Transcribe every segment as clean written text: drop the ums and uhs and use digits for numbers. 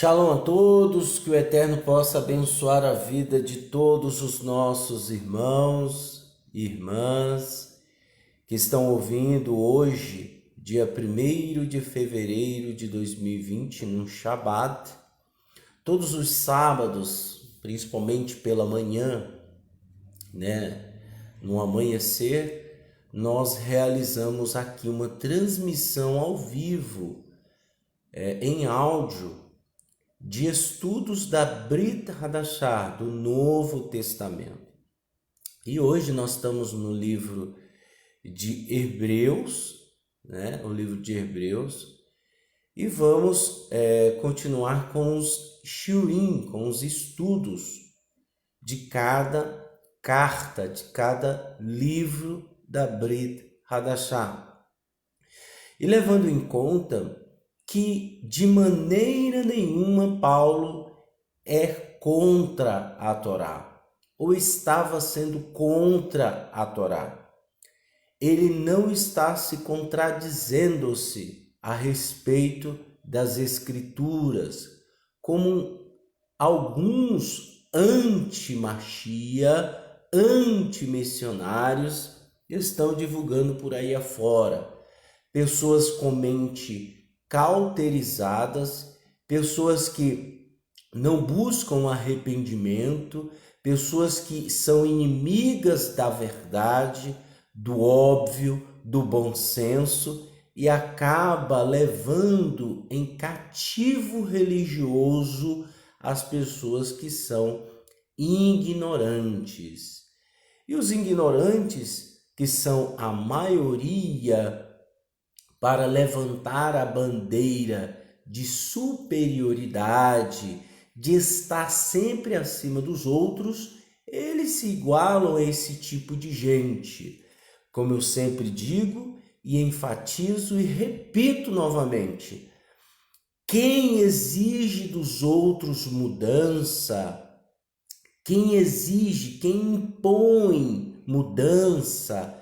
Shalom a todos, que o Eterno possa abençoar a vida de todos os nossos irmãos e irmãs que estão ouvindo hoje, dia 1º de fevereiro de 2020, num Shabat. Todos os sábados, principalmente pela manhã, no amanhecer, nós realizamos aqui uma transmissão ao vivo, em áudio, de estudos da Brit Hadashah, do Novo Testamento. E hoje nós estamos no livro de Hebreus, o livro de Hebreus, e vamos continuar com os shiurim, com os estudos de cada carta, de cada livro da Brit Hadashah. E levando em conta que de maneira nenhuma Paulo é contra a Torá, ou estava sendo contra a Torá. Ele não está se contradizendo-se a respeito das Escrituras, como alguns anti-Machia, anti-missionários estão divulgando por aí afora. Pessoas com mente cauterizadas, pessoas que não buscam arrependimento, pessoas que são inimigas da verdade, do óbvio, do bom senso, e acaba levando em cativo religioso as pessoas que são ignorantes. E os ignorantes, que são a maioria, para levantar a bandeira de superioridade, de estar sempre acima dos outros, eles se igualam a esse tipo de gente. Como eu sempre digo e enfatizo e repito novamente, quem exige dos outros mudança, quem impõe mudança,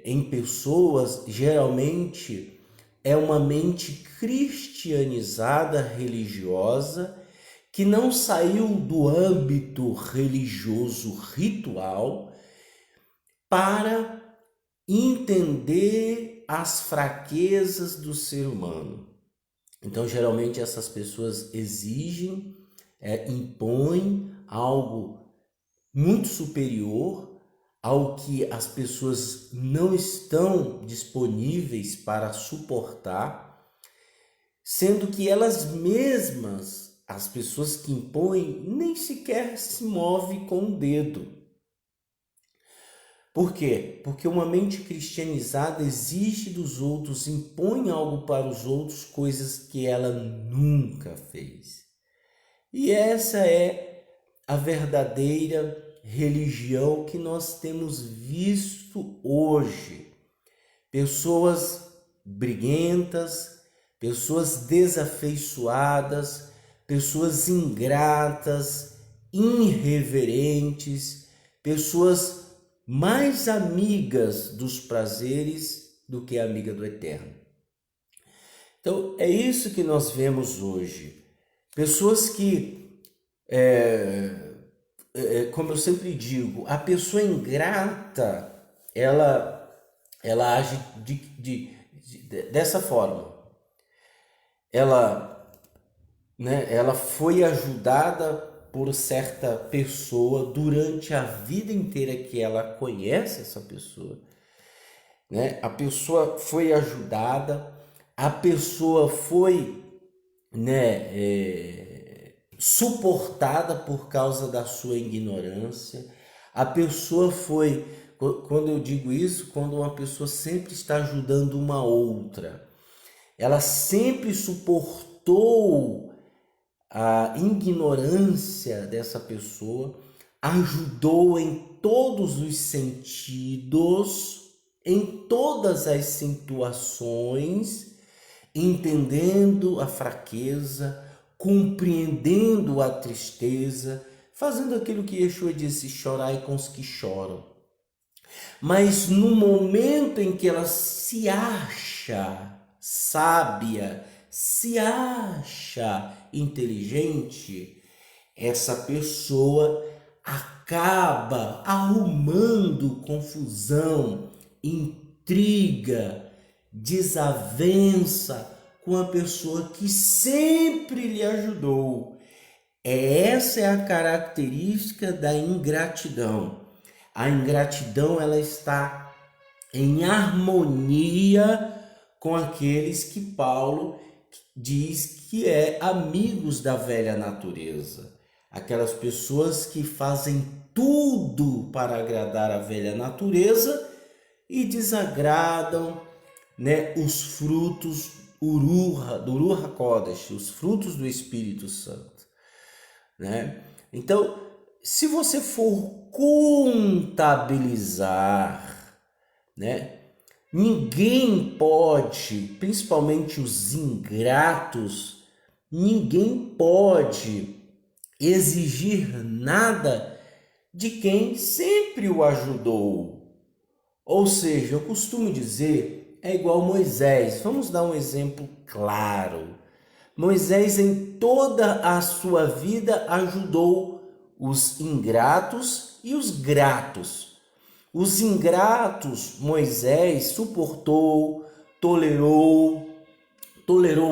em pessoas, geralmente é uma mente cristianizada, religiosa, que não saiu do âmbito religioso ritual para entender as fraquezas do ser humano. Então, geralmente essas pessoas exigem, impõem algo muito superior ao que as pessoas não estão disponíveis para suportar, sendo que elas mesmas, as pessoas que impõem, nem sequer se movem com o dedo. Por quê? Porque uma mente cristianizada exige dos outros, impõe algo para os outros, coisas que ela nunca fez. E essa é a verdadeira religião que nós temos visto hoje. Pessoas briguentas, pessoas desafeiçoadas, pessoas ingratas, irreverentes, pessoas mais amigas dos prazeres do que amiga do Eterno. Então, é isso que nós vemos hoje. Pessoas que como eu sempre digo, a pessoa ingrata, ela age dessa forma. Ela foi ajudada por certa pessoa durante a vida inteira que ela conhece essa pessoa. A pessoa foi ajudada, a pessoa foi, suportada por causa da sua ignorância. A pessoa foi, quando eu digo isso, quando uma pessoa sempre está ajudando uma outra, ela sempre suportou a ignorância dessa pessoa, ajudou em todos os sentidos, em todas as situações, entendendo a fraqueza, compreendendo a tristeza, fazendo aquilo que Yeshua disse, chorai com os que choram. Mas no momento em que ela se acha sábia, se acha inteligente, essa pessoa acaba arrumando confusão, intriga, desavença com a pessoa que sempre lhe ajudou. Essa é a característica da ingratidão. A ingratidão, ela está em harmonia com aqueles que Paulo diz que é amigos da velha natureza. Aquelas pessoas que fazem tudo para agradar a velha natureza e desagradam, né, os frutos do Ruach HaKodesh, os frutos do Espírito Santo, né? Então, se você for contabilizar, né, ninguém pode, principalmente os ingratos, ninguém pode exigir nada de quem sempre o ajudou. Ou seja, eu costumo dizer, é igual Moisés. Vamos dar um exemplo claro. Moisés, em toda a sua vida, ajudou os ingratos e os gratos. Os ingratos, Moisés suportou, tolerou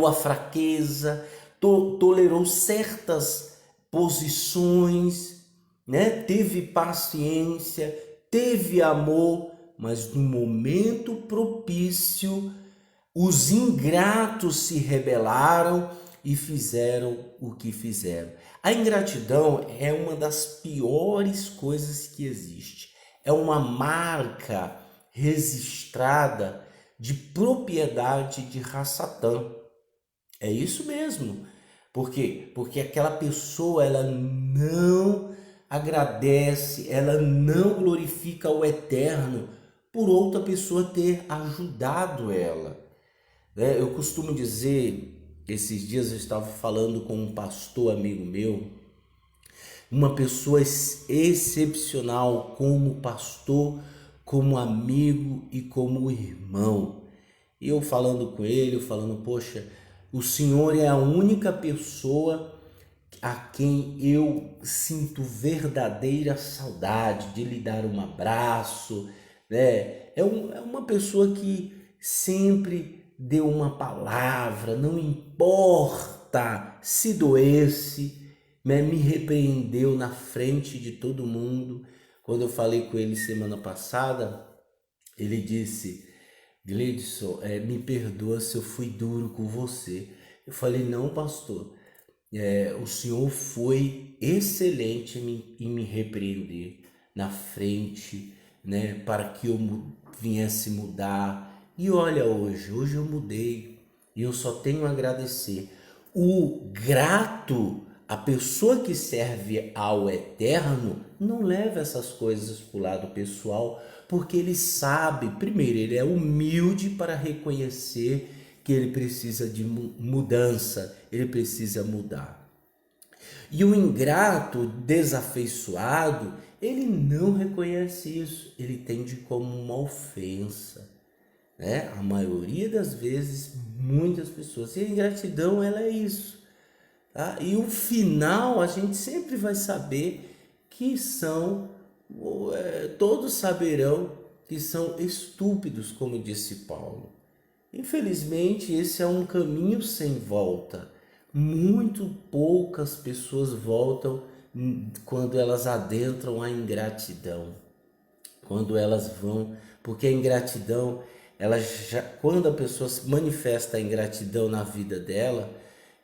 a fraqueza, tolerou certas posições, né? Teve paciência, teve amor, mas no momento propício, os ingratos se rebelaram e fizeram o que fizeram. A ingratidão é uma das piores coisas que existe. É uma marca registrada de propriedade de Ra-Satã. É isso mesmo. Por quê? Porque aquela pessoa, ela não agradece, ela não glorifica o Eterno por outra pessoa ter ajudado ela. Eu costumo dizer, esses dias eu estava falando com um pastor amigo meu, uma pessoa excepcional como pastor, como amigo e como irmão. E eu falando com ele, falando, poxa, o Senhor é a única pessoa a quem eu sinto verdadeira saudade de lhe dar um abraço, né? É uma pessoa que sempre deu uma palavra, não importa se doesse, né? Me repreendeu na frente de todo mundo. Quando eu falei com ele semana passada, ele disse, Gleidson, me perdoa se eu fui duro com você. Eu falei, não, pastor, o senhor foi excelente em me repreender na frente, né, para que eu viesse mudar. E olha, hoje eu mudei e eu só tenho a agradecer. O grato, a pessoa que serve ao Eterno, não leva essas coisas para o lado pessoal, porque ele sabe, primeiro, ele é humilde para reconhecer que ele precisa de mudança, ele precisa mudar. E o ingrato, desafeiçoado, ele não reconhece isso, ele tende como uma ofensa, né? A maioria das vezes, muitas pessoas. E a ingratidão, ela é isso, tá? E o final, a gente sempre vai saber que todos saberão que são estúpidos, como disse Paulo. Infelizmente, esse é um caminho sem volta. Muito poucas pessoas voltam quando elas adentram a ingratidão. Quando elas vão, porque a ingratidão, quando a pessoa manifesta a ingratidão na vida dela,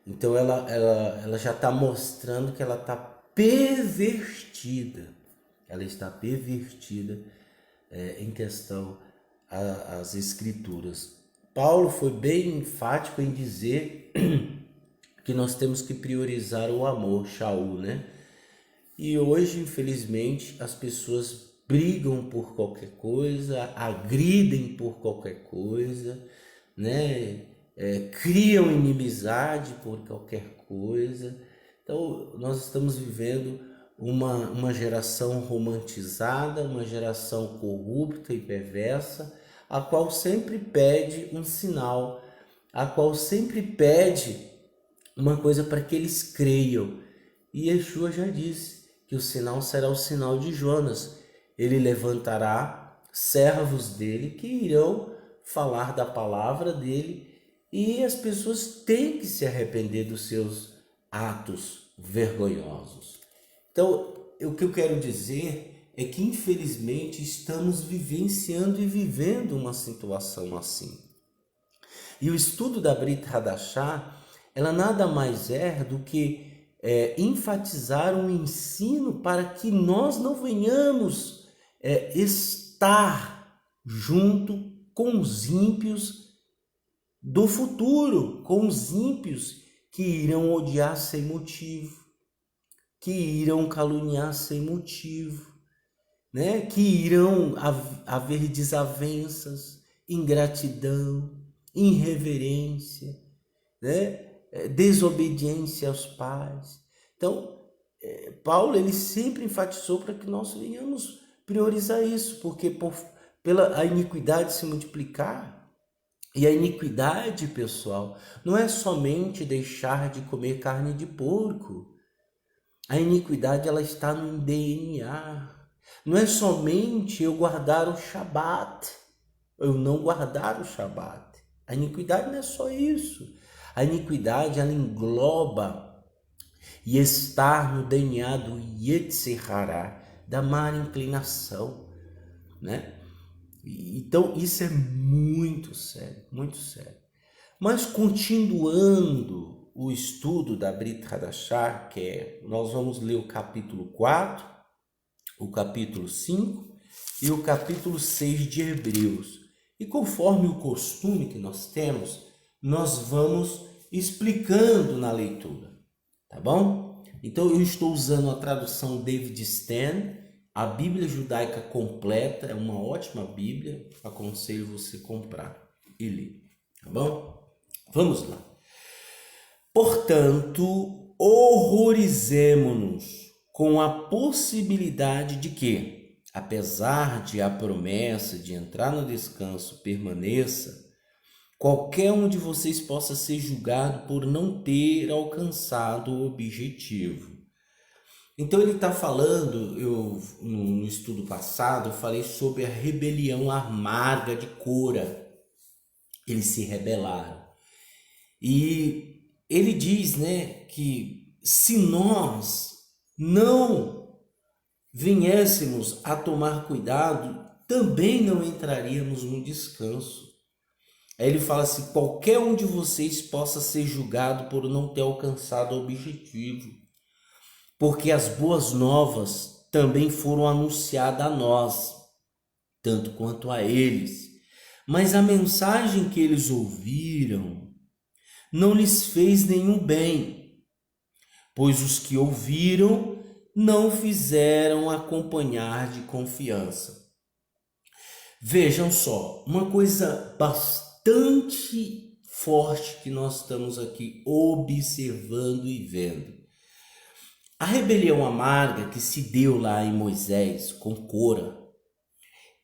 então ela já está mostrando que ela está pervertida. Ela está pervertida em questão às escrituras. Paulo foi bem enfático em dizer que nós temos que priorizar o amor, Shaul, né? E hoje, infelizmente, as pessoas brigam por qualquer coisa, agridem por qualquer coisa, né? Criam inimizade por qualquer coisa. Então, nós estamos vivendo uma geração romantizada, uma geração corrupta e perversa, a qual sempre pede um sinal, a qual sempre pede uma coisa para que eles creiam. E Yeshua já disse que o sinal será o sinal de Jonas. Ele levantará servos dele que irão falar da palavra dele, e as pessoas têm que se arrepender dos seus atos vergonhosos. Então, o que eu quero dizer é que, infelizmente, estamos vivenciando e vivendo uma situação assim. E o estudo da Brit Hadashah, ela nada mais é do que enfatizar um ensino para que nós não venhamos estar junto com os ímpios do futuro, com os ímpios que irão odiar sem motivo, que irão caluniar sem motivo, né? Que irão haver desavenças, ingratidão, irreverência, né? Desobediência aos pais. Então, Paulo ele sempre enfatizou para que nós venhamos priorizar isso, porque pela a iniquidade se multiplicar, e a iniquidade, pessoal, não é somente deixar de comer carne de porco. A iniquidade ela está no DNA. Não é somente eu guardar o Shabat, eu não guardar o Shabat. A iniquidade não é só isso. A iniquidade ela engloba e está no DNA do Yetzer Hara, da má inclinação, né? Então isso é muito sério, muito sério. Mas continuando o estudo da Brit Hadashah, nós vamos ler o capítulo 4, o capítulo 5 e o capítulo 6 de Hebreus. E conforme o costume que nós temos, nós vamos explicando na leitura, tá bom? Então eu estou usando a tradução David Stan, a Bíblia Judaica Completa, é uma ótima Bíblia, aconselho você comprar e ler, tá bom? Vamos lá. Portanto, horrorizemo-nos com a possibilidade de que, apesar de a promessa de entrar no descanso permaneça, qualquer um de vocês possa ser julgado por não ter alcançado o objetivo. Então ele está falando, no estudo passado, eu falei sobre a rebelião amarga de Cora. Eles se rebelaram. E ele diz, né, que se nós não viéssemos a tomar cuidado, também não entraríamos no descanso. Aí ele fala assim, qualquer um de vocês possa ser julgado por não ter alcançado o objetivo, porque as boas novas também foram anunciadas a nós, tanto quanto a eles. Mas a mensagem que eles ouviram não lhes fez nenhum bem, pois os que ouviram não fizeram acompanhar de confiança. Vejam só, uma coisa bastante forte que nós estamos aqui observando e vendo. A rebelião amarga que se deu lá em Moisés com Cora,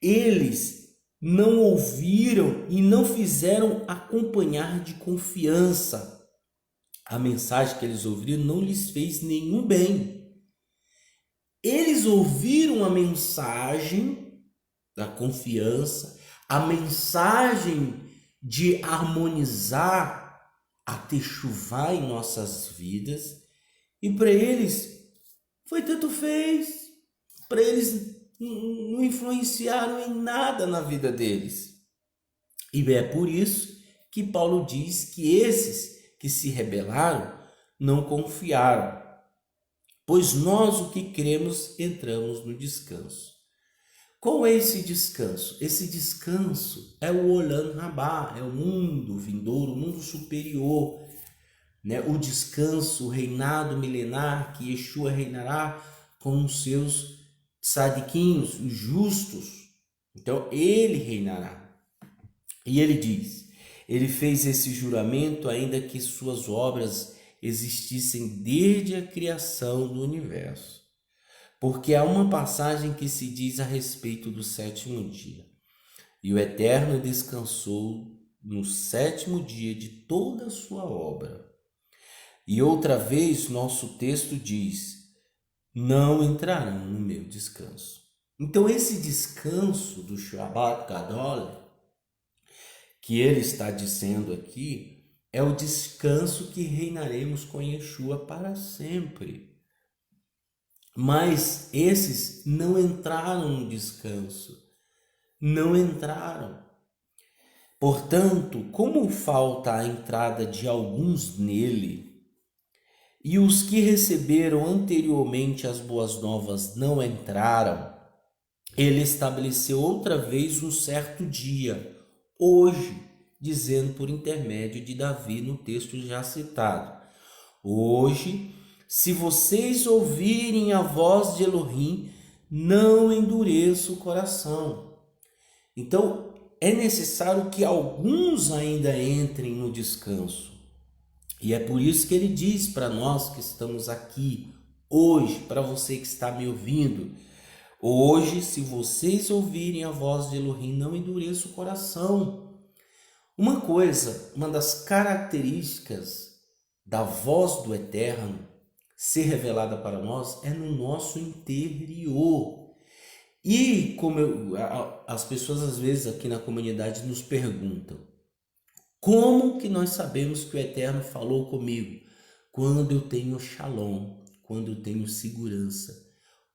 eles não ouviram e não fizeram acompanhar de confiança. A mensagem que eles ouviram não lhes fez nenhum bem. Eles ouviram a mensagem da confiança, a mensagem de harmonizar a techuvá em nossas vidas, e para eles foi tanto fez, para eles não influenciaram em nada na vida deles. E é por isso que Paulo diz que esses que se rebelaram não confiaram, pois nós o que cremos entramos no descanso. Qual é esse descanso? Esse descanso é o Olam Rabá, é o mundo vindouro, o mundo superior, né? O descanso, o reinado milenar que Yeshua reinará com os seus tzadiquinhos, os justos. Então ele reinará. E ele diz, ele fez esse juramento ainda que suas obras existissem desde a criação do universo. Porque há uma passagem que se diz a respeito do sétimo dia. E o Eterno descansou no sétimo dia de toda a sua obra. E outra vez, nosso texto diz: não entrarão no meu descanso. Então, esse descanso do Shabbat Gadol, que ele está dizendo aqui, é o descanso que reinaremos com Yeshua para sempre. Mas esses não entraram no descanso, não entraram. Portanto, como falta a entrada de alguns nele, e os que receberam anteriormente as boas novas não entraram, ele estabeleceu outra vez um certo dia, hoje, dizendo por intermédio de Davi no texto já citado: hoje, se vocês ouvirem a voz de Elohim, não endureça o coração. Então, é necessário que alguns ainda entrem no descanso. E é por isso que ele diz para nós que estamos aqui hoje, para você que está me ouvindo: hoje, se vocês ouvirem a voz de Elohim, não endureça o coração. Uma das características da voz do Eterno ser revelada para nós é no nosso interior. E as pessoas às vezes aqui na comunidade nos perguntam: como que nós sabemos que o Eterno falou comigo? Quando eu tenho shalom, quando eu tenho segurança,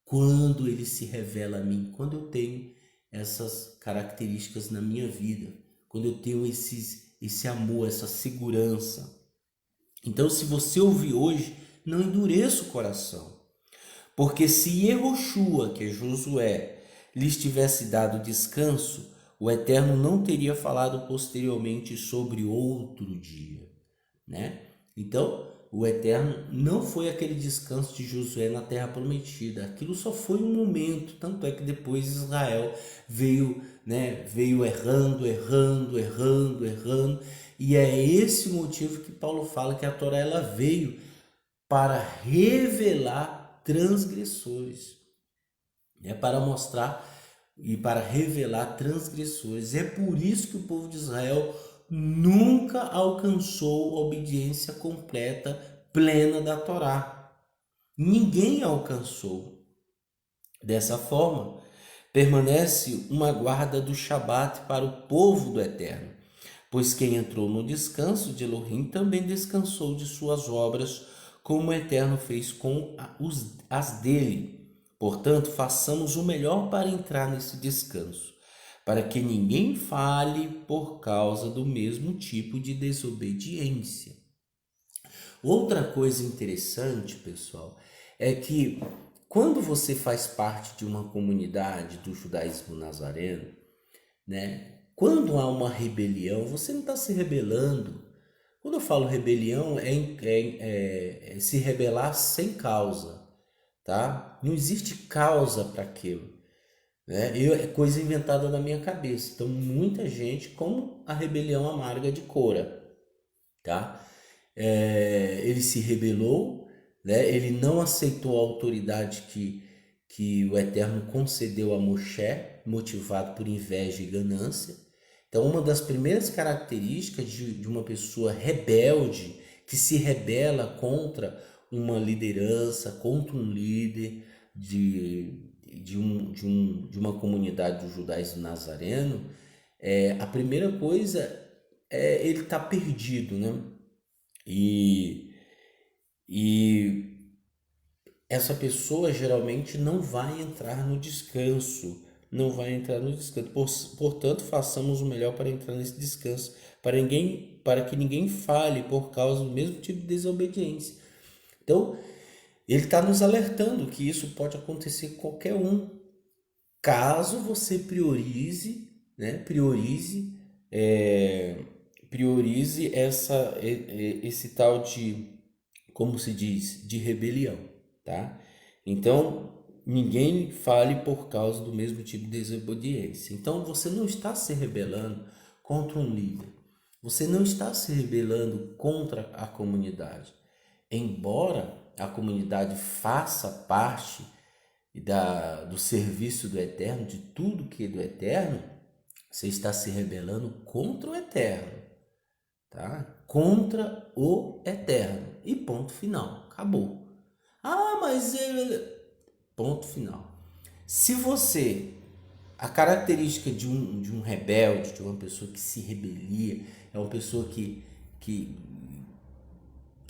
quando ele se revela a mim, quando eu tenho essas características na minha vida, quando eu tenho esse amor, essa segurança. Então, se você ouvir hoje, não endureça o coração. Porque se Yehoshua, que é Josué, lhes tivesse dado descanso, o Eterno não teria falado posteriormente sobre outro dia, né? Então, o Eterno não foi aquele descanso de Josué na Terra Prometida. Aquilo só foi um momento, tanto é que depois Israel veio, né, veio errando, e é esse o motivo que Paulo fala que a Torá ela veio para revelar transgressores, é para mostrar e para revelar transgressores. É por isso que o povo de Israel nunca alcançou a obediência completa, plena da Torá. Ninguém alcançou. Dessa forma, permanece uma guarda do Shabat para o povo do Eterno, pois quem entrou no descanso de Elohim também descansou de suas obras, como o Eterno fez com as dele. Portanto, façamos o melhor para entrar nesse descanso, para que ninguém fale por causa do mesmo tipo de desobediência. Outra coisa interessante, pessoal, é que quando você faz parte de uma comunidade do judaísmo nazareno, né? Quando há uma rebelião, você não está se rebelando. Quando eu falo rebelião, é se rebelar sem causa, tá? Não existe causa para aquilo, né? É coisa inventada na minha cabeça. Então, muita gente, como a rebelião amarga de Cora, tá? Ele se rebelou, né? Ele não aceitou a autoridade que o Eterno concedeu a Moshe, motivado por inveja e ganância. Então, uma das primeiras características de uma pessoa rebelde, que se rebela contra uma liderança, contra um líder de uma comunidade do judaísmo nazareno, a primeira coisa é ele estar perdido, né? E, e essa pessoa geralmente não vai entrar no descanso, não vai entrar no descanso. Portanto, façamos o melhor para entrar nesse descanso, para que ninguém fale por causa do mesmo tipo de desobediência. Então, ele está nos alertando que isso pode acontecer com qualquer um, caso você priorize, né? Priorize esse tal de, como se diz, de rebelião, tá? Então, ninguém fale por causa do mesmo tipo de desobediência. Então, você não está se rebelando contra um líder. Você não está se rebelando contra a comunidade. Embora a comunidade faça parte do serviço do Eterno, de tudo que é do Eterno, Você está se rebelando contra o eterno, tá? Contra o eterno. E ponto final. Acabou. Ah, mas ele... Ponto final. Se você... A característica de um rebelde, de uma pessoa que se rebelia, é uma pessoa que, que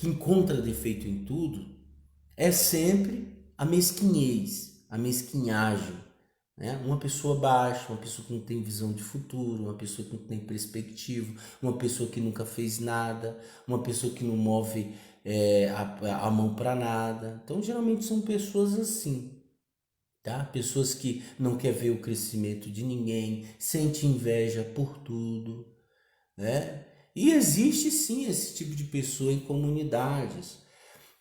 encontra defeito em tudo, é sempre a mesquinhez, a mesquinhagem, né? Uma pessoa baixa, uma pessoa que não tem visão de futuro, uma pessoa que não tem perspectiva, uma pessoa que nunca fez nada, uma pessoa que não move a mão para nada. Então, geralmente são pessoas assim, tá? Pessoas que não quer ver o crescimento de ninguém, sente inveja por tudo, né? E existe sim esse tipo de pessoa em comunidades,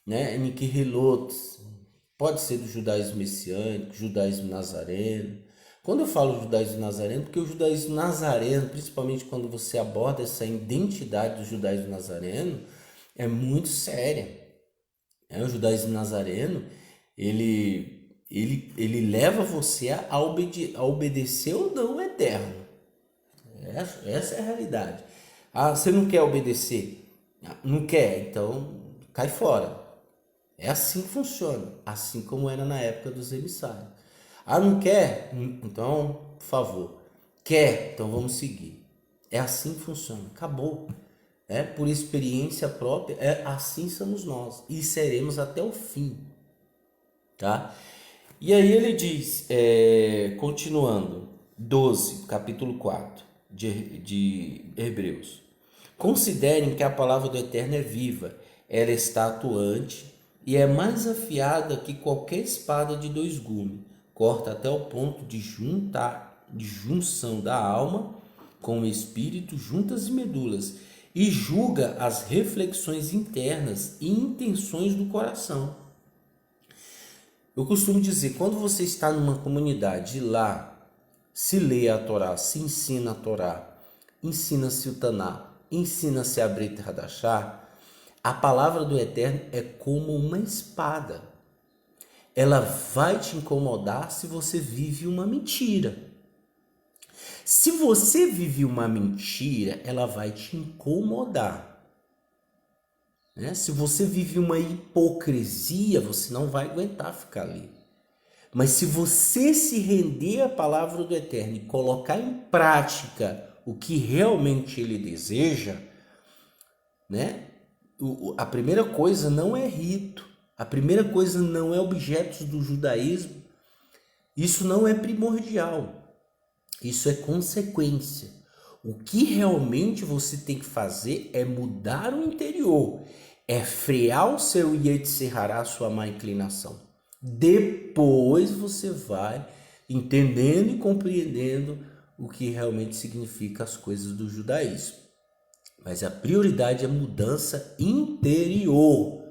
né? Niquirrilotes, pode ser do judaísmo messiânico, judaísmo nazareno. Quando eu falo judaísmo nazareno, porque o judaísmo nazareno, principalmente quando você aborda essa identidade do judaísmo nazareno, é muito séria. O judaísmo nazareno, ele leva você a obedecer ou não o eterno. Essa é a realidade. Ah, você não quer obedecer? Não quer? Então cai fora. É assim que funciona. Assim como era na época dos emissários. Ah, não quer? Então, por favor. Quer? Então vamos seguir. É assim que funciona. Acabou. Por experiência própria, assim somos nós. E seremos até o fim. Tá? E aí ele diz, continuando, 12, capítulo 4 de Hebreus. Considerem que a palavra do Eterno é viva, ela está atuante e é mais afiada que qualquer espada de dois gumes, corta até o ponto de junção da alma com o espírito, juntas e medulas, e julga as reflexões internas e intenções do coração. Eu costumo dizer, quando você está numa comunidade e lá se lê a Torá, se ensina a Torá, ensina-se o Taná, ensina-se a Brit Hadashah, a palavra do Eterno é como uma espada. Ela vai te incomodar se você vive uma mentira. Se você vive uma mentira, ela vai te incomodar. Se você vive uma hipocrisia, você não vai aguentar ficar ali. Mas se você se render à palavra do Eterno e colocar em prática o que realmente ele deseja, né? A primeira coisa não é rito, a primeira coisa não é objetos do judaísmo, isso não é primordial, isso é consequência. O que realmente você tem que fazer é mudar o interior, é frear o seu Yetzer Hará, a sua má inclinação. Depois você vai entendendo e compreendendo o que realmente significa as coisas do judaísmo. Mas a prioridade é mudança interior.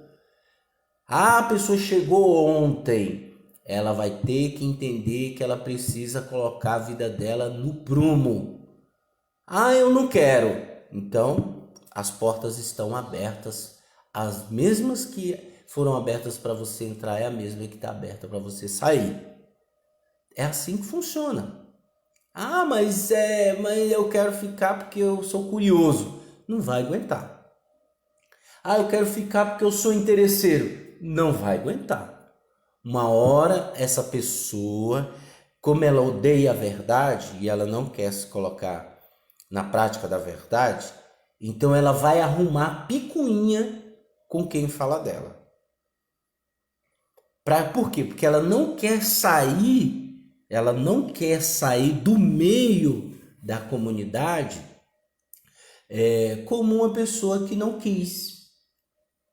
A pessoa chegou ontem, ela vai ter que entender que ela precisa colocar a vida dela no prumo. Ah, eu não quero. Então, as portas estão abertas, as mesmas que foram abertas para você entrar é a mesma que está aberta para você sair. É assim que funciona. Ah, mas eu quero ficar porque eu sou curioso. Não vai aguentar. Ah, eu quero ficar porque eu sou interesseiro. Não vai aguentar. Uma hora essa pessoa, como ela odeia a verdade e ela não quer se colocar na prática da verdade, então ela vai arrumar picuinha com quem fala dela. Por quê? Porque ela não quer sair do meio da comunidade como uma pessoa que não quis.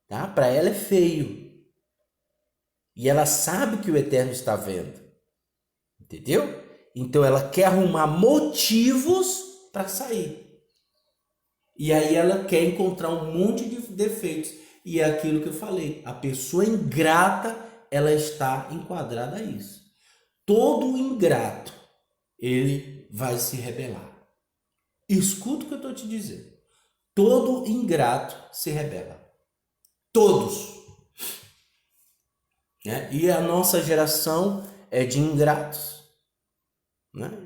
Tá? Para ela é feio. E ela sabe que o Eterno está vendo. Entendeu? Então ela quer arrumar motivos para sair. E aí ela quer encontrar um monte de defeitos. E é aquilo que eu falei. A pessoa ingrata, ela está enquadrada a isso. Todo ingrato, ele vai se rebelar. Escuta o que eu estou te dizendo. Todo ingrato se rebela. Todos. E a nossa geração é de ingratos.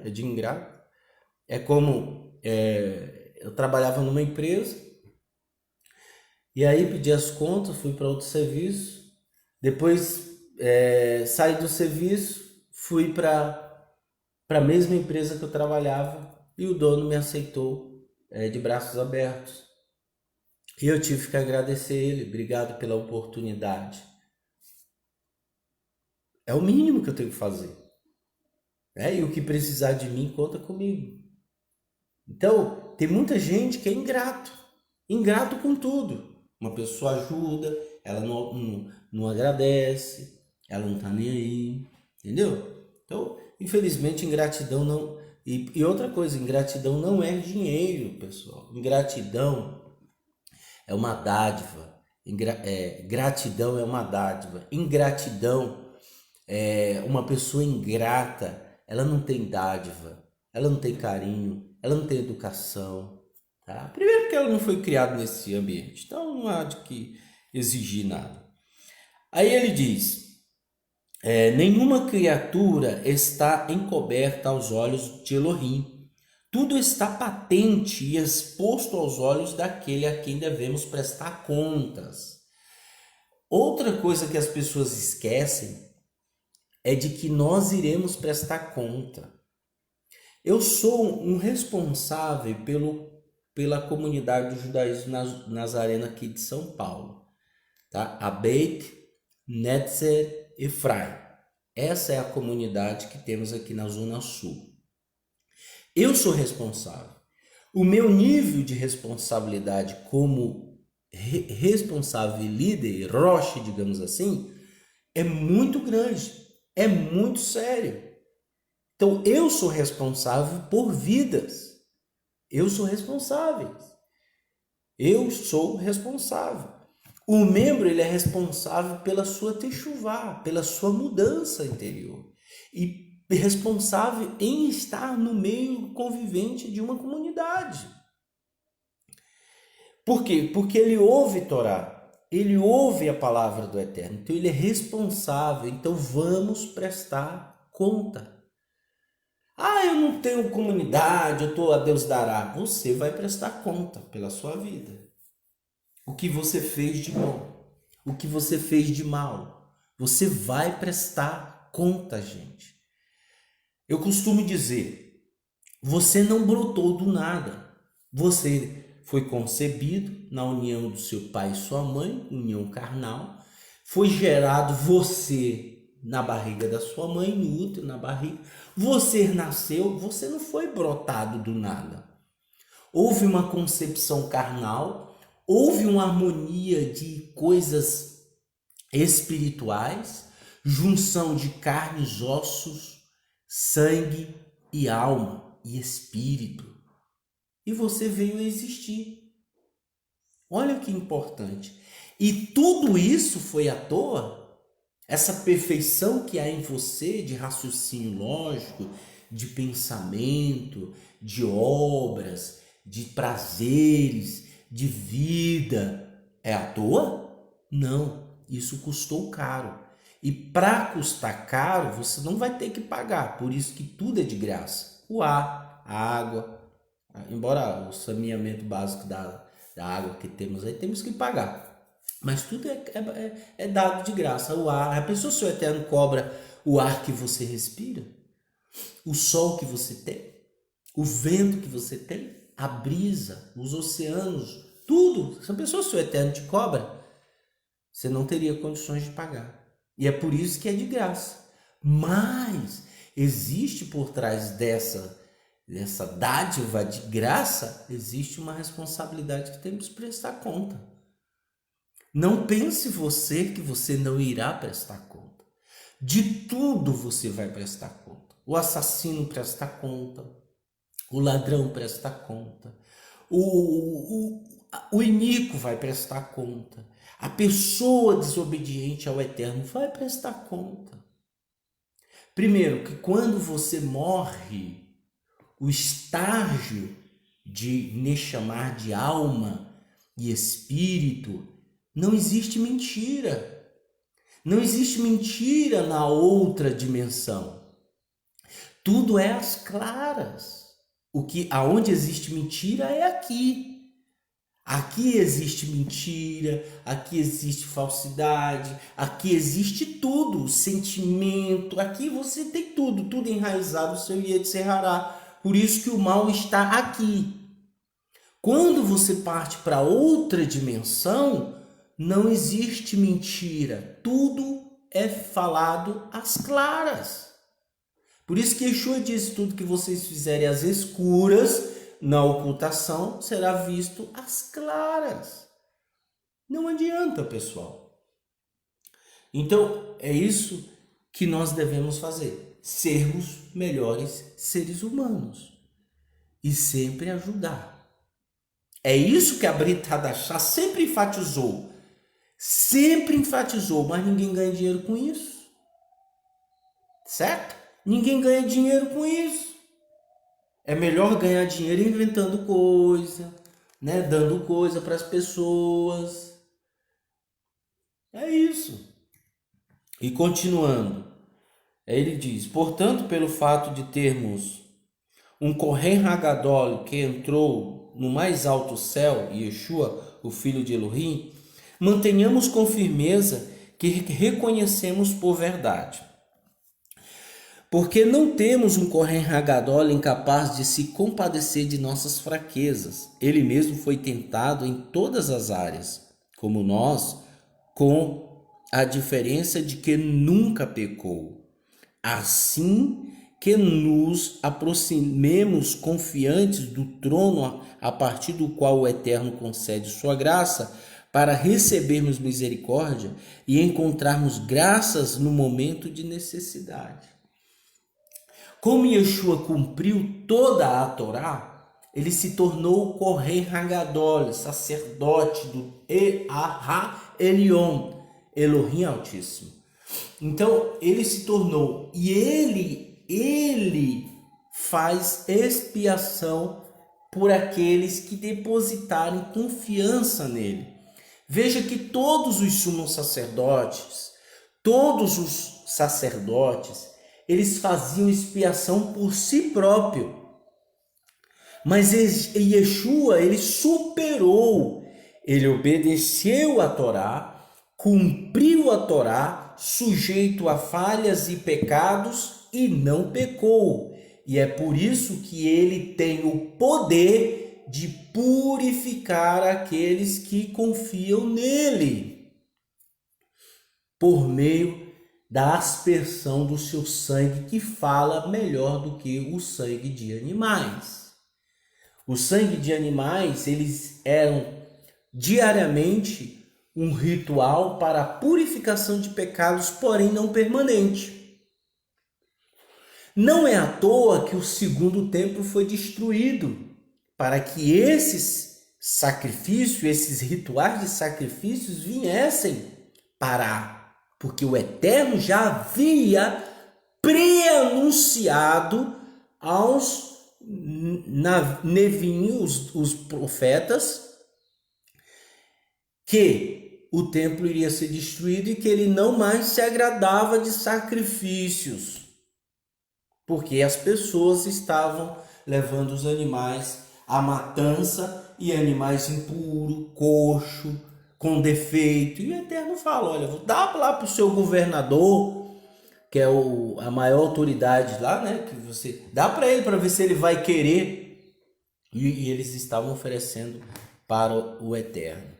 É de ingrato. É como eu trabalhava numa empresa e aí pedi as contas, fui para outro serviço, depois saí do serviço, fui para a mesma empresa que eu trabalhava e o dono me aceitou de braços abertos. E eu tive que agradecer ele, obrigado pela oportunidade. É o mínimo que eu tenho que fazer. E o que precisar de mim, conta comigo. Então, tem muita gente que é ingrato. Ingrato com tudo. Uma pessoa ajuda, ela não agradece, ela não tá nem aí. Entendeu? Então, infelizmente, ingratidão não. E outra coisa, ingratidão não é dinheiro, pessoal. Ingratidão é uma dádiva. Gratidão é uma dádiva. Ingratidão uma pessoa ingrata, ela não tem dádiva, ela não tem carinho, ela não tem educação, tá? Primeiro porque ela não foi criada nesse ambiente, então não há de que exigir nada. Aí ele diz, nenhuma criatura está encoberta aos olhos de Elohim. Tudo está patente e exposto aos olhos daquele a quem devemos prestar contas. Outra coisa que as pessoas esquecem é de que nós iremos prestar conta. Eu sou um responsável pela comunidade do judaísmo nazareno aqui de São Paulo, tá? A Beit Netzer Efraim. Essa é a comunidade que temos aqui na Zona Sul. Eu sou responsável. O meu nível de responsabilidade como responsável e líder, roche, digamos assim, é muito grande. É muito sério. Então, eu sou responsável por vidas. Eu sou responsável. Eu sou responsável. O membro, ele é responsável pela sua techuvá, pela sua mudança interior. E responsável em estar no meio convivente de uma comunidade. Por quê? Porque ele ouve Torá. Ele ouve a palavra do Eterno, então ele é responsável, então vamos prestar conta. Eu não tenho comunidade, eu estou a Deus dará. Você vai prestar conta pela sua vida. O que você fez de bom, o que você fez de mal, você vai prestar conta, gente. Eu costumo dizer, você não brotou do nada, você foi concebido na união do seu pai e sua mãe, união carnal. Foi gerado você na barriga da sua mãe, no útero, na barriga. Você nasceu, você não foi brotado do nada. Houve uma concepção carnal, houve uma harmonia de coisas espirituais, junção de carnes, ossos, sangue e alma e espírito. E você veio a existir. Olha que importante. E tudo isso foi à toa? Essa perfeição que há em você de raciocínio lógico, de pensamento, de obras, de prazeres, de vida, é à toa? Não, isso custou caro. E para custar caro, você não vai ter que pagar, por isso que tudo é de graça. O ar, a água, embora o saneamento básico da água que temos aí, temos que pagar. Mas tudo é dado de graça. O ar, a pessoa, se o Eterno cobra o ar que você respira, o sol que você tem, o vento que você tem, a brisa, os oceanos, tudo. Se a pessoa, se o Eterno te cobra, você não teria condições de pagar. E é por isso que é de graça. Mas existe por trás dessa dádiva de graça, existe uma responsabilidade que temos que prestar conta. Não pense você que você não irá prestar conta. De tudo você vai prestar conta. O assassino presta conta, o ladrão presta conta, o iníquo vai prestar conta, a pessoa desobediente ao Eterno vai prestar conta. Primeiro, que quando você morre, o estágio de Neshama, de alma e espírito, não existe mentira. Não existe mentira na outra dimensão. Tudo é às claras. aonde existe mentira é aqui. Aqui existe mentira, aqui existe falsidade, aqui existe tudo, sentimento, aqui você tem tudo enraizado no seu Yetzer-Hará. Por isso que o mal está aqui. Quando você parte para outra dimensão, não existe mentira, tudo é falado às claras. Por isso que Yeshua diz: tudo que vocês fizerem às escuras, na ocultação, será visto às claras. Não adianta, pessoal. Então, é isso que nós devemos fazer. Sermos melhores seres humanos. E sempre ajudar. É isso que a Brit Hadashah sempre enfatizou. Sempre enfatizou, mas ninguém ganha dinheiro com isso. Certo? Ninguém ganha dinheiro com isso. É melhor ganhar dinheiro inventando coisa, né? Dando coisa para as pessoas. É isso. E continuando, ele diz: portanto, pelo fato de termos um Kohen Hagadol que entrou no mais alto céu, Yeshua, o filho de Elohim, mantenhamos com firmeza que reconhecemos por verdade. Porque não temos um Kohen Hagadol incapaz de se compadecer de nossas fraquezas. Ele mesmo foi tentado em todas as áreas, como nós, com a diferença de que nunca pecou. Assim que nos aproximemos confiantes do trono a partir do qual o Eterno concede sua graça, para recebermos misericórdia e encontrarmos graças no momento de necessidade. Como Yeshua cumpriu toda a Torá, ele se tornou o Kohen Hagadol, sacerdote do Eha Elion, Elohim Altíssimo. Então, ele se tornou, e ele faz expiação por aqueles que depositarem confiança nele. Veja que todos os sumos sacerdotes, eles faziam expiação por si próprio. Mas Yeshua, ele superou, ele obedeceu a Torá, cumpriu a Torá, sujeito a falhas e pecados, e não pecou. E é por isso que ele tem o poder de purificar aqueles que confiam nele, por meio da aspersão do seu sangue, que fala melhor do que o sangue de animais. O sangue de animais, eles eram diariamente um ritual para a purificação de pecados, porém não permanente. Não é à toa que o segundo templo foi destruído, para que esses sacrifícios, esses rituais de sacrifícios viessem parar, porque o Eterno já havia pré-anunciado aos Nevim, os profetas, que o templo iria ser destruído e que ele não mais se agradava de sacrifícios, porque as pessoas estavam levando os animais à matança, e animais impuros, coxo, com defeito. E o Eterno fala: olha, vou dar lá para o seu governador, que é a maior autoridade lá, né? Que você dá para ele, para ver se ele vai querer. E eles estavam oferecendo para o Eterno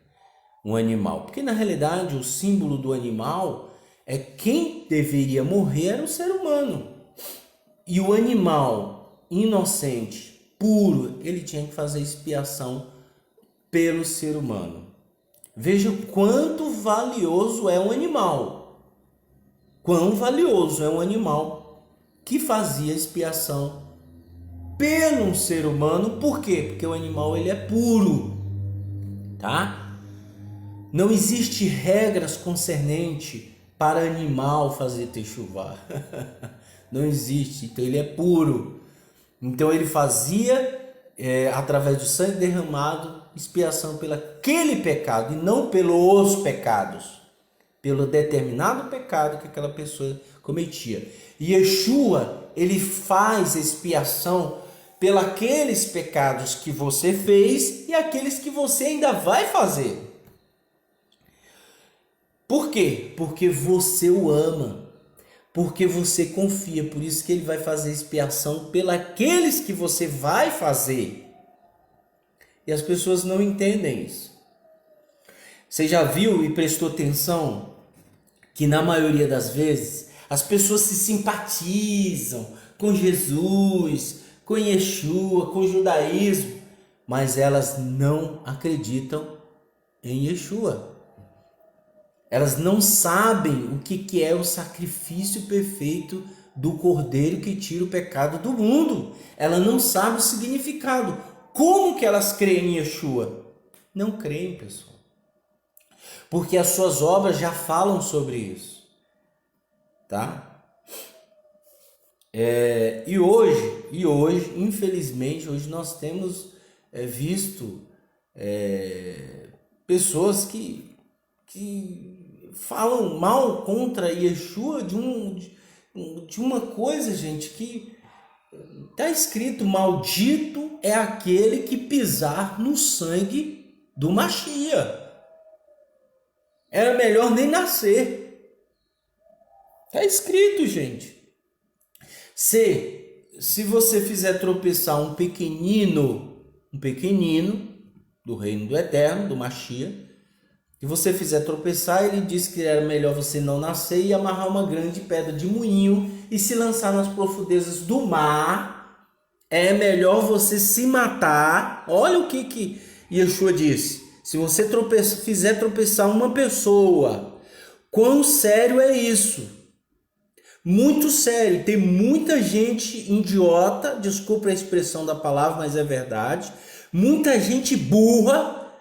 um animal, porque na realidade o símbolo do animal é quem deveria morrer era o ser humano. E o animal inocente, puro, ele tinha que fazer expiação pelo ser humano. Veja quanto valioso é um animal. Quão valioso é um animal que fazia expiação pelo ser humano. Por quê? Porque o animal, ele é puro, tá? Não existe regras concernentes para animal fazer techuvá. Não existe. Então ele é puro. Então ele fazia, através do sangue derramado, expiação pelo aquele pecado e não pelos pecados, pelo determinado pecado que aquela pessoa cometia. E Yeshua, ele faz a expiação pelos pecados que você fez e aqueles que você ainda vai fazer. Por quê? Porque você o ama, porque você confia, por isso que ele vai fazer expiação pelos que você vai fazer. E as pessoas não entendem isso. Você já viu e prestou atenção que na maioria das vezes as pessoas se simpatizam com Jesus, com Yeshua, com o judaísmo, mas elas não acreditam em Yeshua. Elas não sabem o que é o sacrifício perfeito do Cordeiro que tira o pecado do mundo. Ela não sabe o significado. Como que elas creem em Yeshua? Não creem, pessoal. Porque as suas obras já falam sobre isso. Tá? E hoje, infelizmente, hoje nós temos visto pessoas que falam mal contra Yeshua de uma coisa, gente, que está escrito: maldito é aquele que pisar no sangue do Mashiach. Era melhor nem nascer. Está escrito, gente. Se você fizer tropeçar um pequenino do reino do Eterno, do Mashiach, e você fizer tropeçar, ele disse que era melhor você não nascer e amarrar uma grande pedra de moinho e se lançar nas profundezas do mar. É melhor você se matar. Olha o que Yeshua disse. Se você fizer tropeçar uma pessoa, quão sério é isso? Muito sério. Tem muita gente idiota, desculpa a expressão da palavra, mas é verdade. Muita gente burra,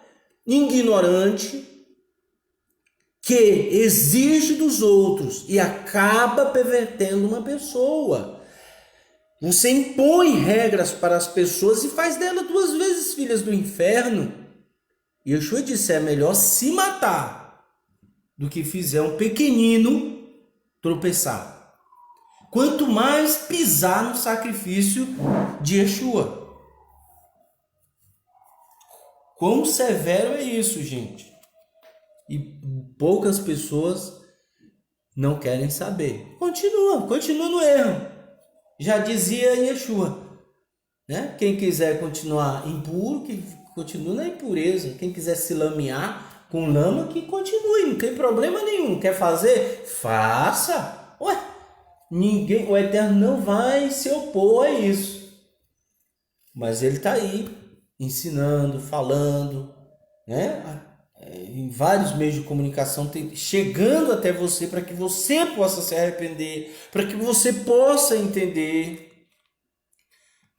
ignorante, que exige dos outros e acaba pervertendo uma pessoa. Você impõe regras para as pessoas e faz delas 2 vezes filhas do inferno. E Yeshua disse: é melhor se matar do que fizer um pequenino tropeçar. Quanto mais pisar no sacrifício de Yeshua. Quão severo é isso, gente? E poucas pessoas não querem saber. Continua no erro. Já dizia Yeshua, né? Quem quiser continuar impuro, que continue na impureza. Quem quiser se lamear com lama, que continue. Não tem problema nenhum. Quer fazer? Faça. Ué, o Eterno não vai se opor a isso. Mas ele está aí, ensinando, falando, né? Em vários meios de comunicação, chegando até você para que você possa se arrepender, para que você possa entender.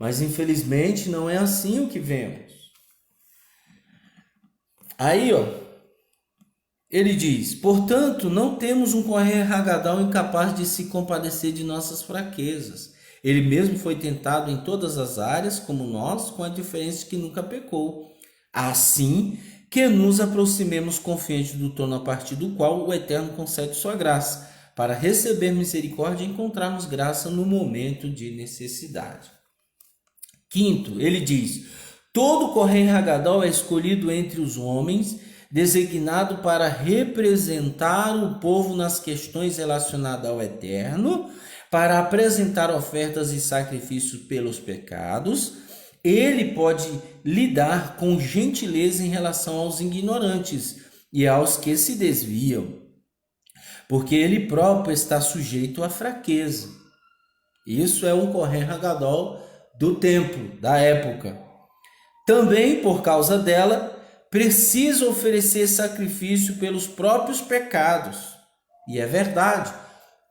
Mas infelizmente não é assim o que vemos. Aí, ele diz: portanto, não temos um Kohen Hagadol incapaz de se compadecer de nossas fraquezas. Ele mesmo foi tentado em todas as áreas, como nós, com a diferença de que nunca pecou. Assim que nos aproximemos confiantes do trono a partir do qual o Eterno concede sua graça, para receber misericórdia e encontrarmos graça no momento de necessidade. Quinto, ele diz: todo Kohen Hagadol é escolhido entre os homens, designado para representar o povo nas questões relacionadas ao Eterno, para apresentar ofertas e sacrifícios pelos pecados. Ele pode lidar com gentileza em relação aos ignorantes e aos que se desviam, porque ele próprio está sujeito à fraqueza. Isso é um Kohen Hagadol do tempo, da época. Também, por causa dela, precisa oferecer sacrifício pelos próprios pecados. E é verdade,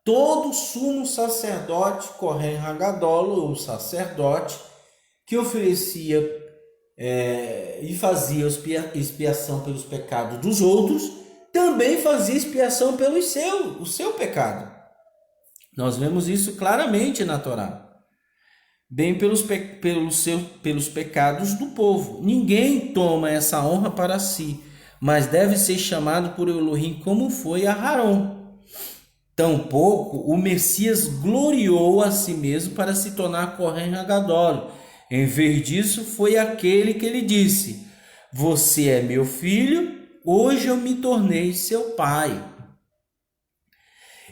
todo sumo sacerdote, Kohen Hagadol, ou sacerdote, que oferecia e fazia expiação pelos pecados dos outros, também fazia expiação pelo seu pecado. Nós vemos isso claramente na Torá. Bem pelos pecados do povo. Ninguém toma essa honra para si, mas deve ser chamado por Elohim, como foi a Aharon. Tampouco o Messias gloriou a si mesmo para se tornar Kohen Hagadol, Em vez disso, foi aquele que lhe disse: Você é meu filho, hoje eu me tornei seu pai.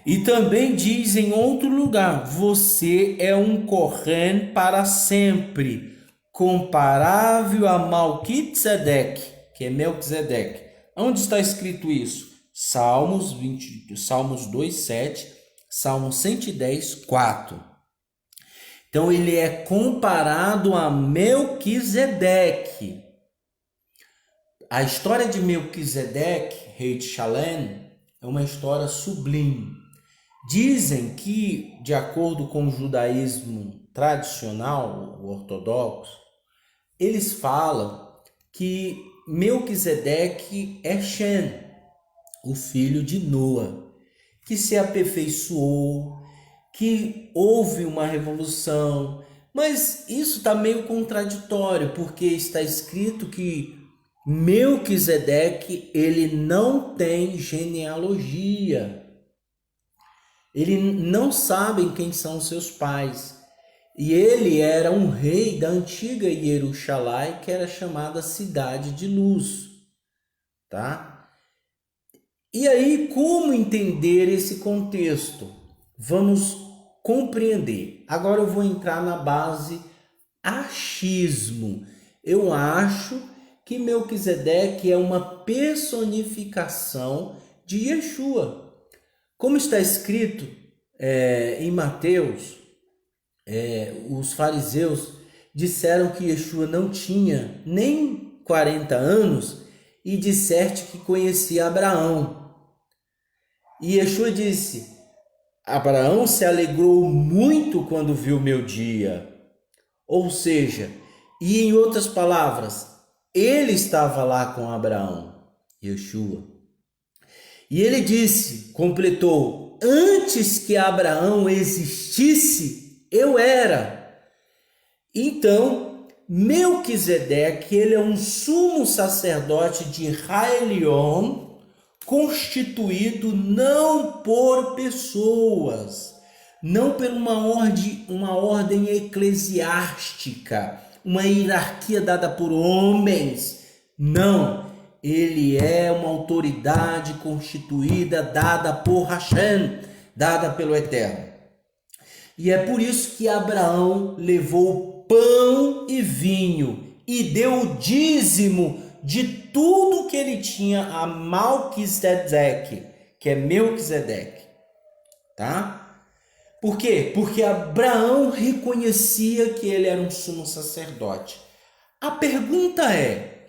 E também diz em outro lugar: Você é um Kohen para sempre, comparável a Melquisedeque, que é Melquisedeque. Onde está escrito isso? Salmos 2:7, Salmo 110:4. Então ele é comparado a Melquisedeque. A história de Melquisedeque, rei de Salém, é uma história sublime. Dizem que, de acordo com o judaísmo tradicional, o ortodoxo, eles falam que Melquisedeque é Shem, o filho de Noa, que se aperfeiçoou, que houve uma revolução. Mas isso está meio contraditório, porque está escrito que Melquisedeque, ele não tem genealogia. Ele não sabe quem são seus pais. E ele era um rei da antiga Jerusalém, que era chamada Cidade de Luz. Tá? E aí, como entender esse contexto? Vamos compreender. Agora eu vou entrar na base achismo. Eu acho que Melquisedeque é uma personificação de Yeshua. Como está escrito em Mateus, os fariseus disseram que Yeshua não tinha nem 40 anos e disserte que conhecia Abraão. E Yeshua disse: Abraão se alegrou muito quando viu meu dia. Ou seja, e em outras palavras, ele estava lá com Abraão, Yeshua. E ele disse, completou: antes que Abraão existisse, eu era. Então, Melquisedeque, ele é um sumo sacerdote de Raelion, constituído não por pessoas, não por uma ordem eclesiástica, uma hierarquia dada por homens. Não, ele é uma autoridade constituída, dada por Hashem, dada pelo Eterno. E é por isso que Abraão levou pão e vinho e deu o dízimo de tudo que ele tinha a Melquisedeque, que é Melquisedeque, tá? Por quê? Porque Abraão reconhecia que ele era um sumo sacerdote. A pergunta é: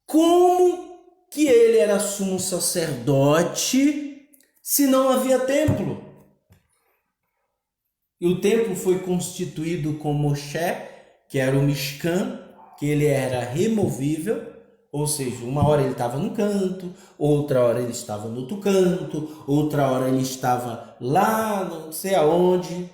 como que ele era sumo sacerdote se não havia templo? E o templo foi constituído com Moshe, que era o Mishkan, que ele era removível, ou seja, uma hora ele estava num canto, outra hora ele estava no outro canto, outra hora ele estava lá, não sei aonde.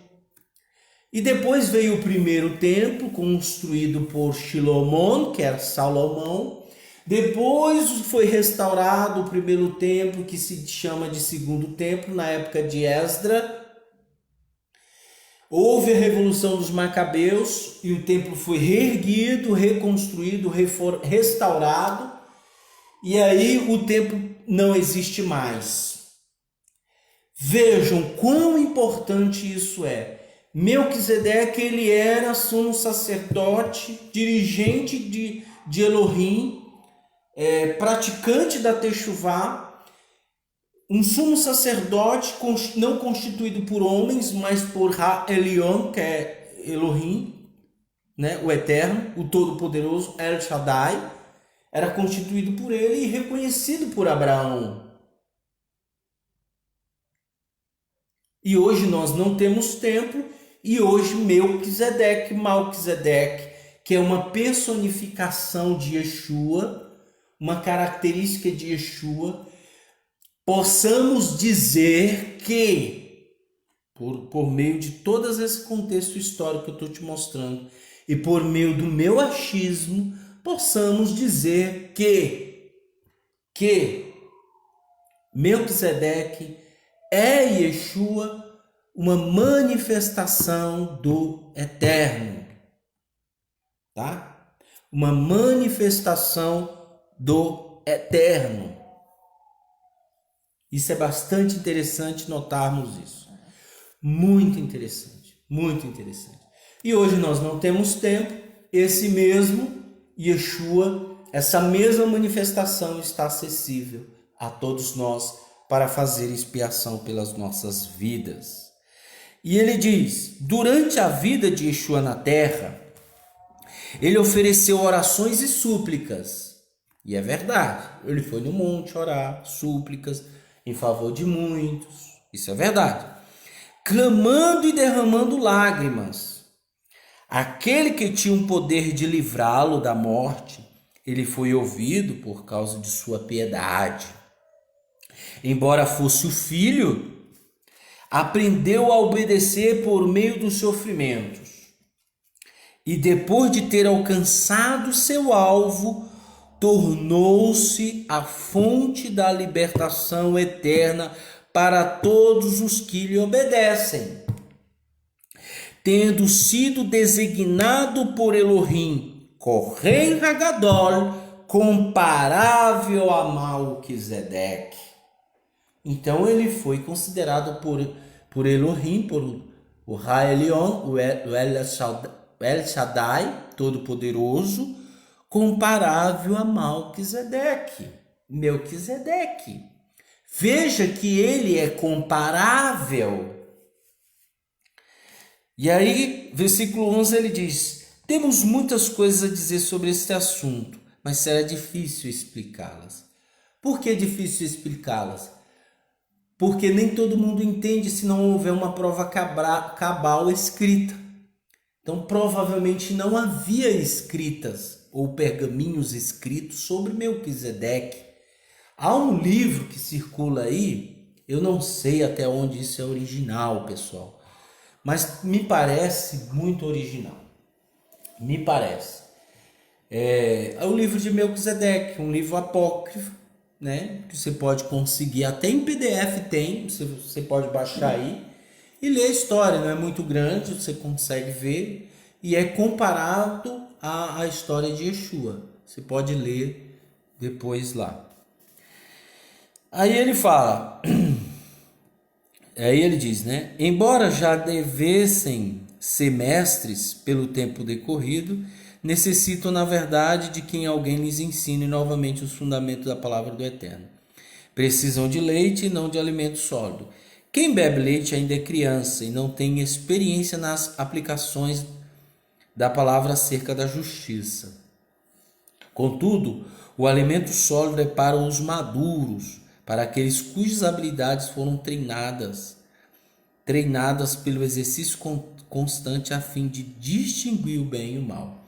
E depois veio o primeiro templo, construído por Shilomon, que era Salomão. Depois foi restaurado o primeiro templo, que se chama de segundo templo, na época de Esdra. Houve a Revolução dos Macabeus e o templo foi reerguido, reconstruído, restaurado. E aí o templo não existe mais. Vejam quão importante isso é. Melquisedeque, ele era sumo sacerdote, dirigente de Elohim, praticante da Teshuvá, um sumo sacerdote não constituído por homens, mas por Ha-Elion, que é Elohim, né? O Eterno, o Todo-Poderoso, El Shaddai, era constituído por ele e reconhecido por Abraão. E hoje nós não temos templo, e hoje Melquisedeque, que é uma personificação de Yeshua, uma característica de Yeshua, possamos dizer que, por meio de todo esse contexto histórico que eu estou te mostrando, e por meio do meu achismo, possamos dizer que Melquisedeque é Yeshua, uma manifestação do Eterno. tá? Uma manifestação do eterno. Isso é bastante interessante notarmos isso. Muito interessante, muito interessante. E hoje nós não temos tempo, esse mesmo Yeshua, essa mesma manifestação está acessível a todos nós para fazer expiação pelas nossas vidas. E ele diz, durante a vida de Yeshua na terra, ele ofereceu orações e súplicas. E é verdade, ele foi no monte orar, súplicas em favor de muitos. Isso é verdade. Clamando e derramando lágrimas. Aquele que tinha o poder de livrá-lo da morte, ele foi ouvido por causa de sua piedade. Embora fosse o filho, aprendeu a obedecer por meio dos sofrimentos. E depois de ter alcançado seu alvo, tornou-se a fonte da libertação eterna para todos os que lhe obedecem. Tendo sido designado por Elohim, Kohen Hagadol, comparável a Melquisedeque. Então ele foi considerado por Elohim, por o Raelion, o El Shaddai, Todo-Poderoso, comparável a Melquisedeque. Veja que ele é comparável. E aí, versículo 11, ele diz, temos muitas coisas a dizer sobre este assunto, mas será difícil explicá-las. Por que é difícil explicá-las? Porque nem todo mundo entende se não houver uma prova cabal escrita. Então, provavelmente não havia escritas ou pergaminhos escritos sobre Melquisedeque. Há um livro que circula aí, eu não sei até onde isso é original, pessoal, mas me parece muito original. Me parece. É o livro de Melquisedeque, um livro apócrifo, né? Que você pode conseguir, até em PDF tem, você pode baixar aí e ler a história. Não é muito grande, você consegue ver e é comparado à história de Yeshua. Você pode ler depois lá. Aí ele fala, aí ele diz, né? Embora já devessem ser mestres pelo tempo decorrido, necessitam, na verdade, de quem alguém lhes ensine novamente os fundamentos da palavra do Eterno. Precisam de leite e não de alimento sólido. Quem bebe leite ainda é criança e não tem experiência nas aplicações da palavra acerca da justiça. Contudo, o alimento sólido é para os maduros, para aqueles cujas habilidades foram treinadas pelo exercício constante a fim de distinguir o bem e o mal.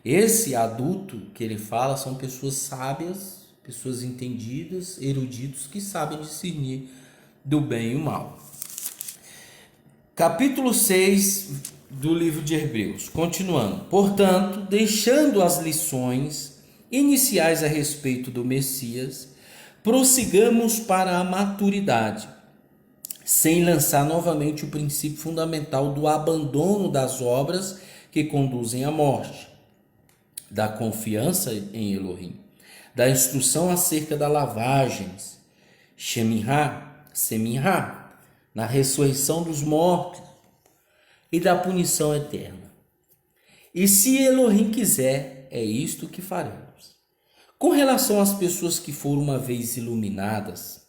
Esse adulto que ele fala são pessoas sábias, pessoas entendidas, eruditos que sabem discernir do bem e o mal. Capítulo 6 do livro de Hebreus, continuando. Portanto, deixando as lições iniciais a respeito do Messias, prossigamos para a maturidade, sem lançar novamente o princípio fundamental do abandono das obras que conduzem à morte, da confiança em Elohim, da instrução acerca das lavagens, Sheminha, na ressurreição dos mortos e da punição eterna. E se Elohim quiser, é isto que faremos. Com relação às pessoas que foram uma vez iluminadas,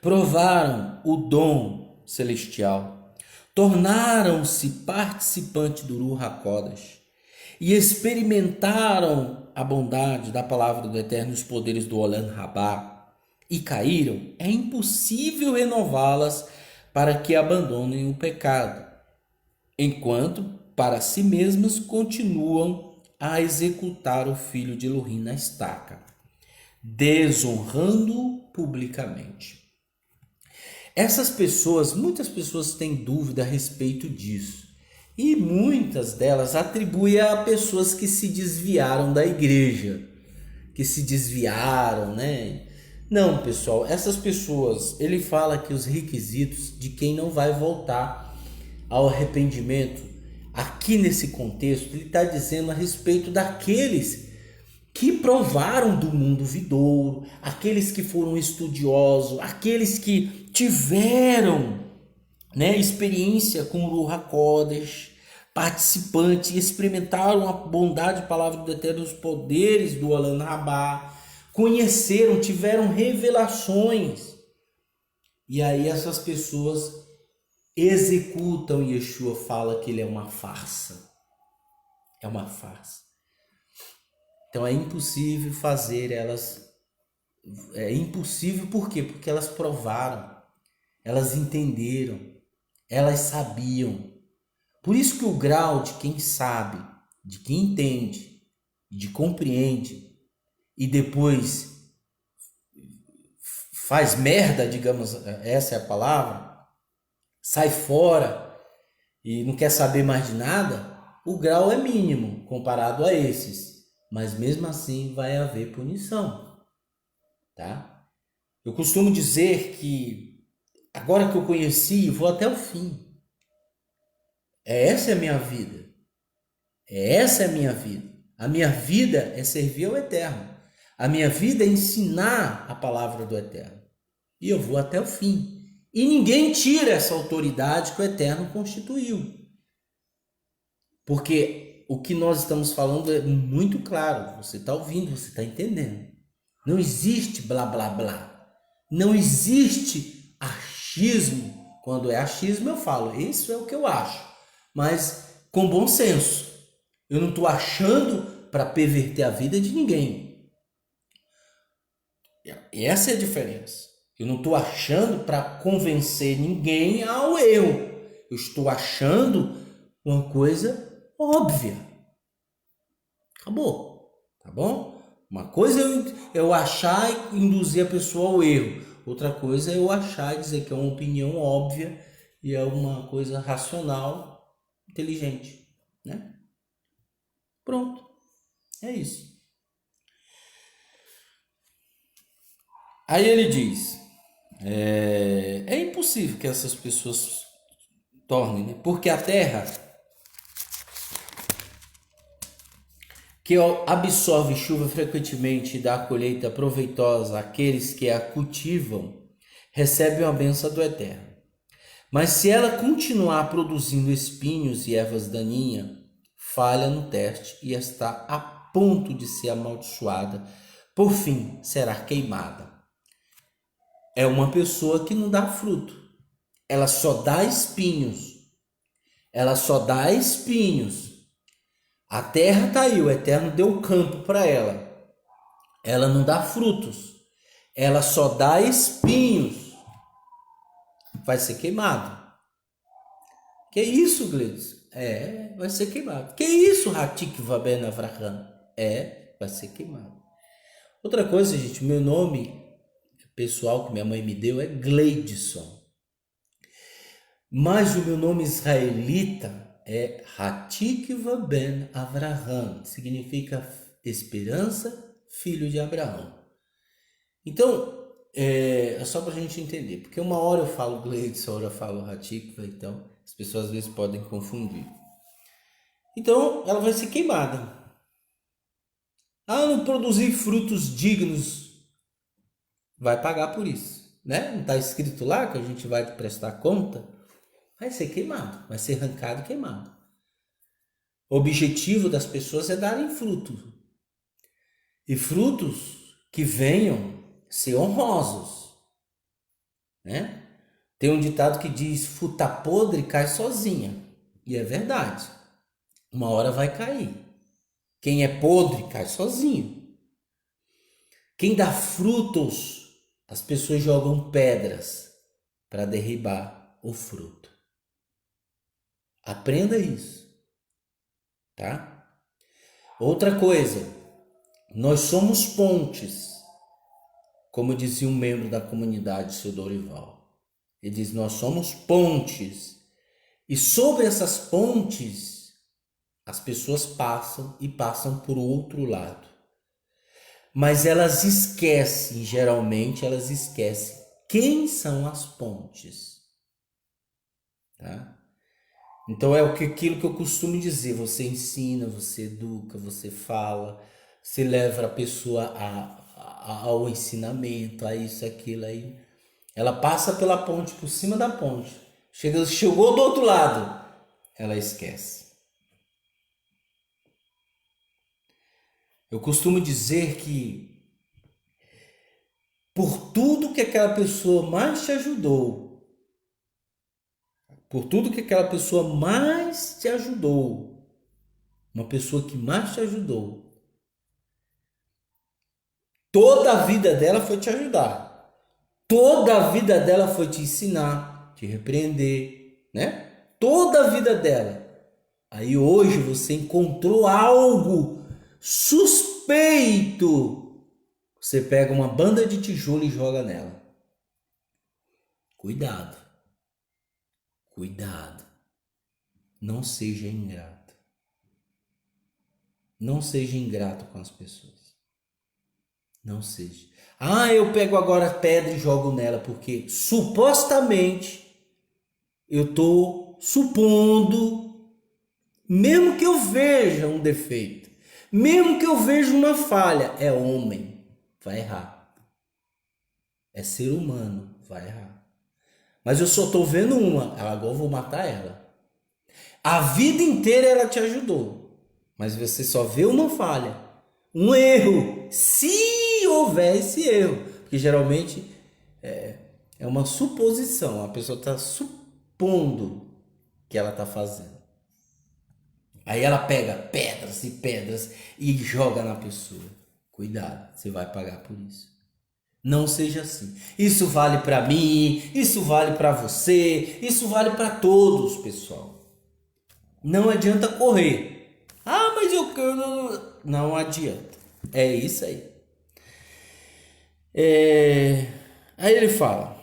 provaram o dom celestial, tornaram-se participantes do Ruach HaKodesh e experimentaram a bondade da palavra do Eterno e os poderes do Olam Rabá e caíram, é impossível renová-las para que abandonem o pecado, enquanto para si mesmas continuam a executar o filho de Elohim na estaca, desonrando-o publicamente. Essas pessoas, muitas pessoas têm dúvida a respeito disso. E muitas delas atribuem a pessoas que se desviaram da igreja, que se desviaram, né? Não, pessoal, essas pessoas, ele fala que os requisitos de quem não vai voltar ao arrependimento, aqui nesse contexto, ele está dizendo a respeito daqueles que provaram do mundo vidouro, aqueles que foram estudiosos, aqueles que tiveram, né, experiência com o Ruach HaKodesh, participantes, experimentaram a bondade e palavra do Eterno, os poderes do Olam Rabá, conheceram, tiveram revelações. E aí essas pessoas executam, e Yeshua fala que ele é uma farsa. É uma farsa. Então é impossível fazer elas. É impossível por quê? Porque elas provaram, elas entenderam, elas sabiam. Por isso que o grau de quem sabe, de quem entende, de compreende e depois faz merda, digamos, essa é a palavra, sai fora e não quer saber mais de nada, o grau é mínimo comparado a esses. Mas mesmo assim vai haver punição, tá? Eu costumo dizer que agora que eu conheci, vou até o fim. Essa é a minha vida. Essa é a minha vida. A minha vida é servir ao Eterno. A minha vida é ensinar a palavra do Eterno. E eu vou até o fim. E ninguém tira essa autoridade que o Eterno constituiu. Porque o que nós estamos falando é muito claro. Você está ouvindo, você está entendendo. Não existe blá blá blá. Não existe achismo. Quando é achismo eu falo, isso é o que eu acho. Mas com bom senso. Eu não estou achando para perverter a vida de ninguém. E essa é a diferença. Eu não estou achando para convencer ninguém ao erro. Eu estou achando uma coisa óbvia. Acabou. Tá bom? Uma coisa é eu achar e induzir a pessoa ao erro. Outra coisa é eu achar e dizer que é uma opinião óbvia e é uma coisa racional, inteligente, né? Pronto. É isso. Aí ele diz, é impossível que essas pessoas tornem, né? Porque a terra que absorve chuva frequentemente e dá colheita proveitosa àqueles que a cultivam, recebe uma bênção do Eterno. Mas se ela continuar produzindo espinhos e ervas daninhas, falha no teste e está a ponto de ser amaldiçoada, por fim será queimada. É uma pessoa que não dá fruto, ela só dá espinhos, ela só dá espinhos. A terra está aí, o Eterno deu o campo para ela, ela não dá frutos, ela só dá espinhos, vai ser queimado. Que isso, Gleides? Vai ser queimado. Que isso, Hatikva Ben Avraham? Vai ser queimado. Outra coisa, gente, meu nome pessoal que minha mãe me deu é Gleidson. Mas o meu nome israelita é Hatikva Ben Avraham. Significa esperança, filho de Abraão. Então, é só para a gente entender. Porque uma hora eu falo Gleidson, outra eu falo Hatikva, então as pessoas às vezes podem confundir. Então, ela vai ser queimada. Não produzir frutos dignos, vai pagar por isso, né? Não está escrito lá que a gente vai prestar conta? Vai ser queimado, vai ser arrancado e queimado. O objetivo das pessoas é darem frutos. E frutos que venham ser honrosos, né? Tem um ditado que diz, fruta podre cai sozinha. E é verdade. Uma hora vai cair. Quem é podre cai sozinho. Quem dá frutos, as pessoas jogam pedras para derribar o fruto. Aprenda isso, tá? Outra coisa, nós somos pontes, como dizia um membro da comunidade, seu Dorival. Ele diz, nós somos pontes. E sobre essas pontes, as pessoas passam e passam por outro lado. Mas elas esquecem, geralmente elas esquecem quem são as pontes. Tá? Então aquilo que eu costumo dizer, você ensina, você educa, você fala, você leva a pessoa ao ensinamento, a isso, aquilo aí. Ela passa pela ponte, por cima da ponte. Chegou do outro lado, ela esquece. Eu costumo dizer que por tudo que aquela pessoa mais te ajudou, por tudo que aquela pessoa mais te ajudou, uma pessoa que mais te ajudou, toda a vida dela foi te ajudar. Toda a vida dela foi te ensinar, te repreender, né? Toda a vida dela. Aí hoje você encontrou algo suspeito. Você pega uma banda de tijolo e joga nela. Cuidado. Cuidado. Não seja ingrato. Não seja ingrato com as pessoas. Não seja. Eu pego agora a pedra e jogo nela, porque supostamente eu estou supondo, mesmo que eu veja um defeito, mesmo que eu veja uma falha, é homem, vai errar. É ser humano, vai errar. Mas eu só estou vendo uma, agora eu vou matar ela. A vida inteira ela te ajudou, mas você só vê uma falha, um erro, se houver esse erro, porque geralmente é uma suposição, a pessoa está supondo que ela está fazendo. Aí ela pega pedras e pedras e joga na pessoa. Cuidado, você vai pagar por isso. Não seja assim. Isso vale para mim, isso vale para você, isso vale para todos, pessoal. Não adianta correr. Mas eu não adianta. É isso aí. Aí ele fala: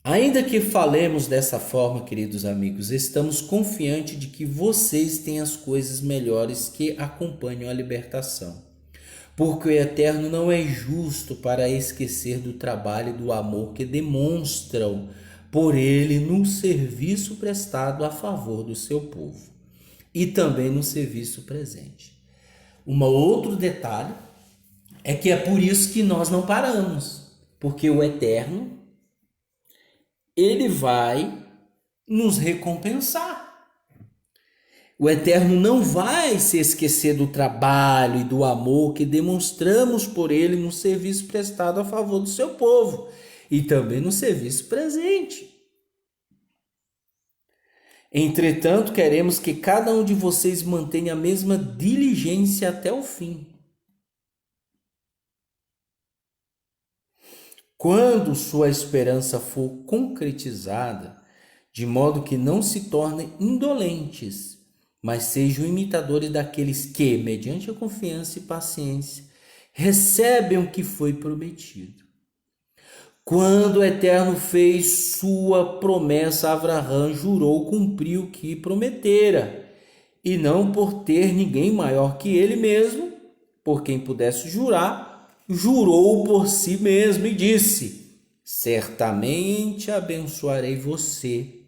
ainda que falemos dessa forma, queridos amigos, estamos confiantes de que vocês têm as coisas melhores que acompanham a libertação. Porque o Eterno não é justo para esquecer do trabalho e do amor que demonstram por ele no serviço prestado a favor do seu povo e também no serviço presente. Outro detalhe é que é por isso que nós não paramos, porque o Eterno, ele vai nos recompensar. O Eterno não vai se esquecer do trabalho e do amor que demonstramos por ele no serviço prestado a favor do seu povo e também no serviço presente. Entretanto, queremos que cada um de vocês mantenha a mesma diligência até o fim. Quando sua esperança for concretizada, de modo que não se tornem indolentes, mas sejam imitadores daqueles que, mediante a confiança e paciência, recebem o que foi prometido. Quando o Eterno fez sua promessa, Abraão jurou cumprir o que prometera, e não por ter ninguém maior que ele mesmo, por quem pudesse jurar, jurou por si mesmo e disse: certamente abençoarei você,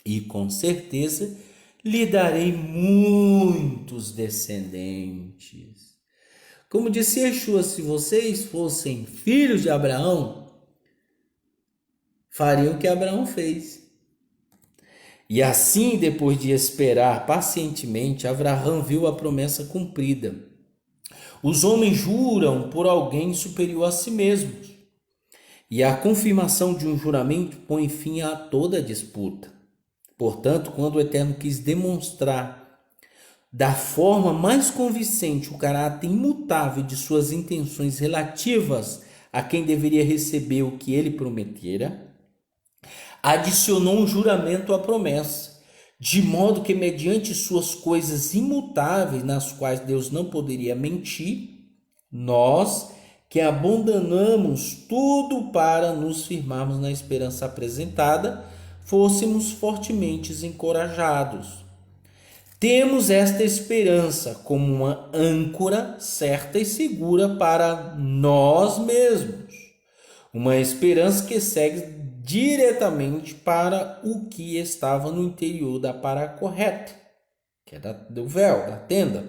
e com certeza lhe darei muitos descendentes. Como disse Yeshua, se vocês fossem filhos de Abraão, fariam o que Abraão fez. E assim, depois de esperar pacientemente, Abraão viu a promessa cumprida. Os homens juram por alguém superior a si mesmos, e a confirmação de um juramento põe fim a toda disputa. Portanto, quando o Eterno quis demonstrar da forma mais convincente o caráter imutável de suas intenções relativas a quem deveria receber o que ele prometera, adicionou um juramento à promessa, de modo que, mediante suas coisas imutáveis, nas quais Deus não poderia mentir, nós, que abandonamos tudo para nos firmarmos na esperança apresentada, fôssemos fortemente encorajados. Temos esta esperança como uma âncora certa e segura para nós mesmos, uma esperança que segue diretamente para o que estava no interior da paracorreta, que é do véu, da tenda,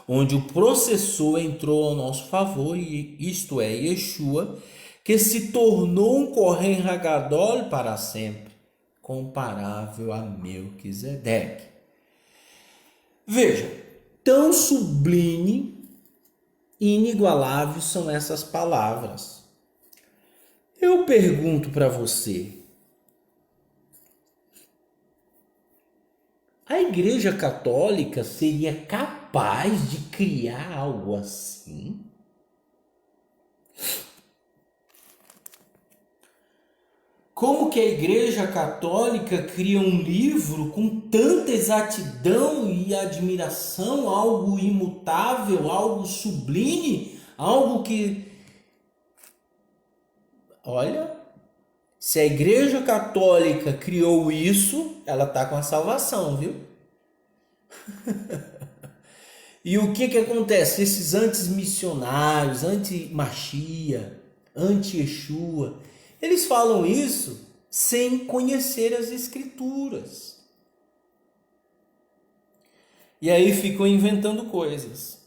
onde o processor entrou ao nosso favor, e isto é, Yeshua, que se tornou um Kohen Hagadol para sempre, comparável a Melquisedeque. Veja, tão sublime e inigualável são essas palavras. Eu pergunto para você, a Igreja Católica seria capaz de criar algo assim? Como que a Igreja Católica cria um livro com tanta exatidão e admiração, algo imutável, algo sublime, algo que... Olha, se a Igreja Católica criou isso, ela está com a salvação, viu? E o que acontece? Esses anti-missionários, anti-Machia, anti-Yeshua, eles falam isso sem conhecer as Escrituras. E aí ficam inventando coisas.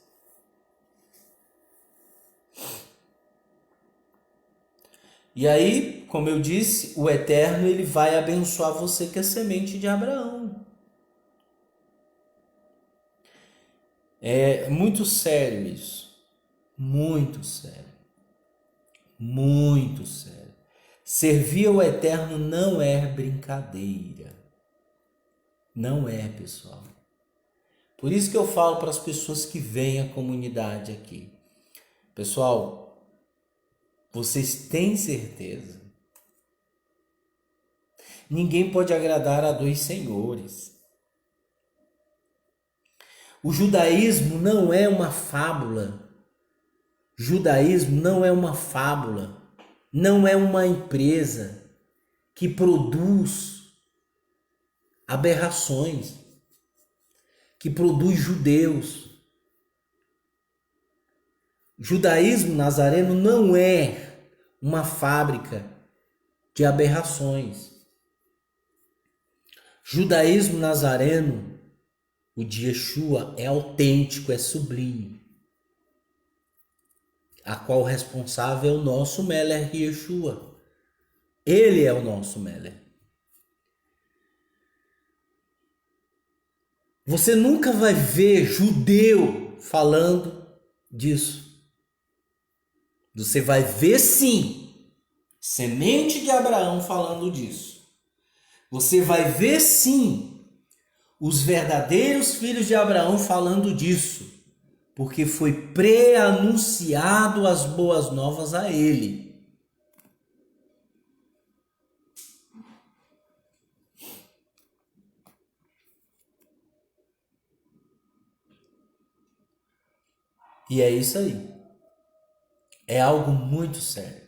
E aí, como eu disse, o Eterno ele vai abençoar você que é semente de Abraão. É muito sério isso. Muito sério. Muito sério. Servir ao Eterno não é brincadeira. Não é, pessoal. Por isso que eu falo para as pessoas que vêm à comunidade aqui. Pessoal, vocês têm certeza? Ninguém pode agradar a dois senhores. O judaísmo não é uma fábula. Judaísmo não é uma fábula. Não é uma empresa que produz aberrações, que produz judeus. Judaísmo nazareno não é uma fábrica de aberrações. Judaísmo nazareno, o de Yeshua, é autêntico, é sublime. A qual o responsável é o nosso Meler Yeshua. Ele é o nosso Meler. Você nunca vai ver judeu falando disso. Você vai ver sim, semente de Abraão falando disso. Você vai ver sim, os verdadeiros filhos de Abraão falando disso. Porque foi pré-anunciado as boas novas a ele. E é isso aí. É algo muito sério.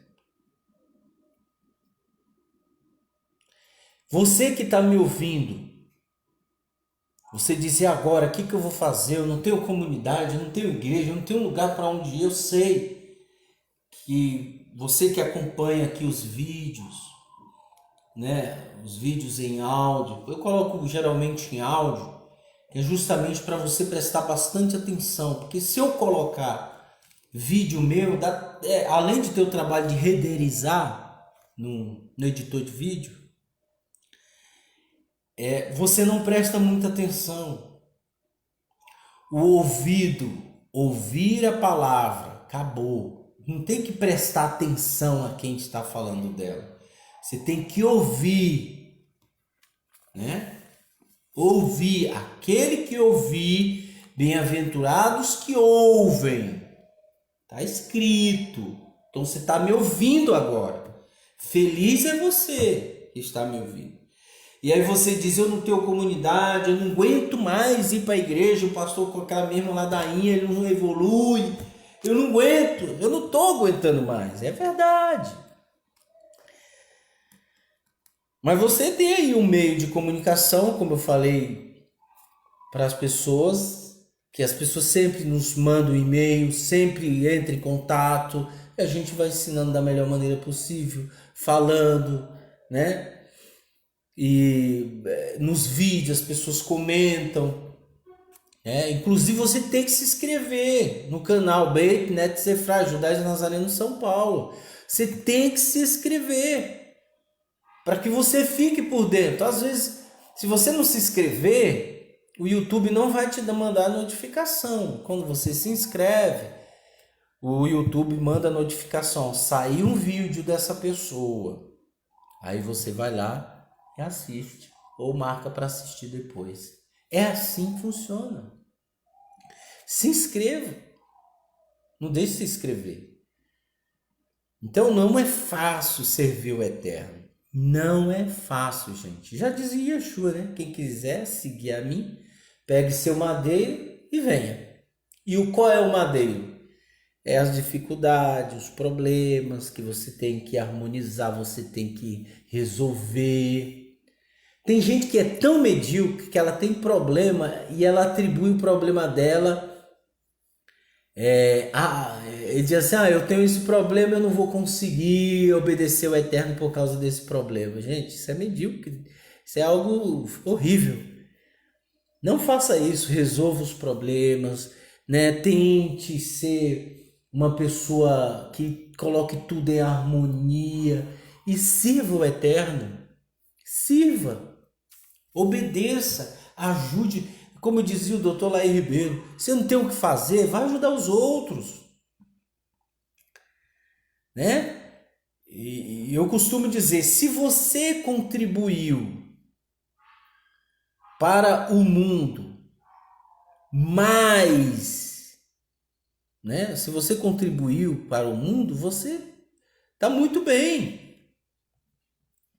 Você que está me ouvindo, você dizer agora, o que eu vou fazer? Eu não tenho comunidade, eu não tenho igreja, eu não tenho lugar para onde ir. Eu sei que você que acompanha aqui os vídeos, né? Os vídeos em áudio, eu coloco geralmente em áudio, que é justamente para você prestar bastante atenção, porque se eu colocar vídeo meu, além de ter o trabalho de renderizar no editor de vídeo, você não presta muita atenção. O ouvido, ouvir a palavra, acabou. Não tem que prestar atenção a quem está falando dela. Você tem que ouvir, né? Ouvir, aquele que ouvir, bem-aventurados que ouvem. Está escrito. Então você está me ouvindo agora. Feliz é você que está me ouvindo. E aí você diz, eu não tenho comunidade, eu não aguento mais ir para a igreja, o pastor com aquela mesma ladainha, ele não evolui, eu não aguento, eu não estou aguentando mais. É verdade. Mas você tem aí um meio de comunicação, como eu falei para as pessoas, que as pessoas sempre nos mandam e-mail, sempre entram em contato. e a gente vai ensinando da melhor maneira possível, falando, né? E nos vídeos as pessoas comentam. Inclusive você tem que se inscrever no canal Beit Neto Sefra, Judaísmo Nazareno São Paulo. Você tem que se inscrever para que você fique por dentro. Às vezes, se você não se inscrever, o YouTube não vai te mandar notificação. Quando você se inscreve, o YouTube manda notificação. Saiu um vídeo dessa pessoa. Aí você vai lá e assiste. Ou marca para assistir depois. É assim que funciona. Se inscreva. Não deixe de se inscrever. Então não é fácil servir o Eterno. Não é fácil, gente. Já dizia Yeshua, né? Quem quiser seguir a mim, pegue seu madeiro e venha. E qual é o madeiro? É as dificuldades, os problemas que você tem que harmonizar, você tem que resolver. Tem gente que é tão medíocre que ela tem problema e ela atribui o problema dela. Ele diz assim, eu tenho esse problema, eu não vou conseguir obedecer ao Eterno por causa desse problema. Gente, isso é medíocre, isso é algo horrível. Não faça isso, resolva os problemas, né? Tente ser uma pessoa que coloque tudo em harmonia e sirva o Eterno. Sirva, obedeça, ajude. Como dizia o doutor Laí Ribeiro, você não tem o que fazer, vai ajudar os outros, né? E eu costumo dizer, se você contribuiu para o mundo mais, né? Se você contribuiu para o mundo, você está muito bem.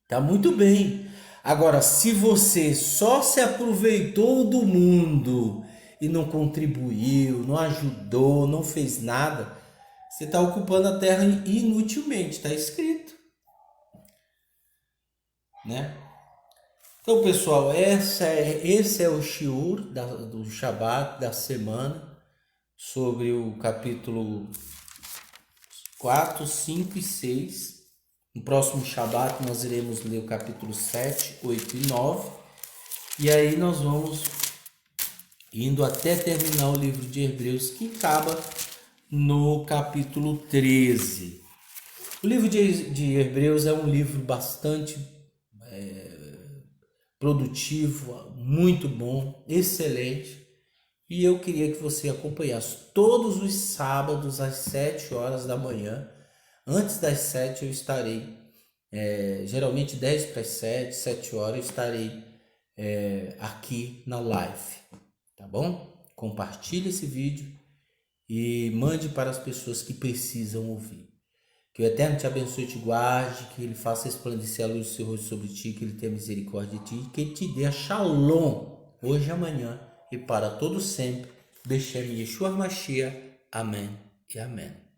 Está muito bem. Agora, se você só se aproveitou do mundo e não contribuiu, não ajudou, não fez nada, você está ocupando a terra inutilmente, está escrito, né? Então, pessoal, esse é o shiur do Shabat da semana sobre o capítulo 4, 5 e 6. No próximo Shabat nós iremos ler o capítulo 7, 8 e 9. E aí nós vamos indo até terminar o livro de Hebreus, que acaba no capítulo 13. O livro de Hebreus é um livro bastante produtivo, muito bom, excelente. E eu queria que você acompanhasse todos os sábados às 7 horas da manhã. Antes das 7 eu estarei, geralmente 10 para as 7, 7 horas eu estarei aqui na live, tá bom? Compartilhe esse vídeo e mande para as pessoas que precisam ouvir. Que o Eterno te abençoe e te guarde, que Ele faça resplandecer a luz do seu rosto sobre ti, que Ele tenha misericórdia de ti, que Ele te dê a shalom hoje e amanhã e para todo sempre. Beshem Yeshua Mashiach. Amém e amém.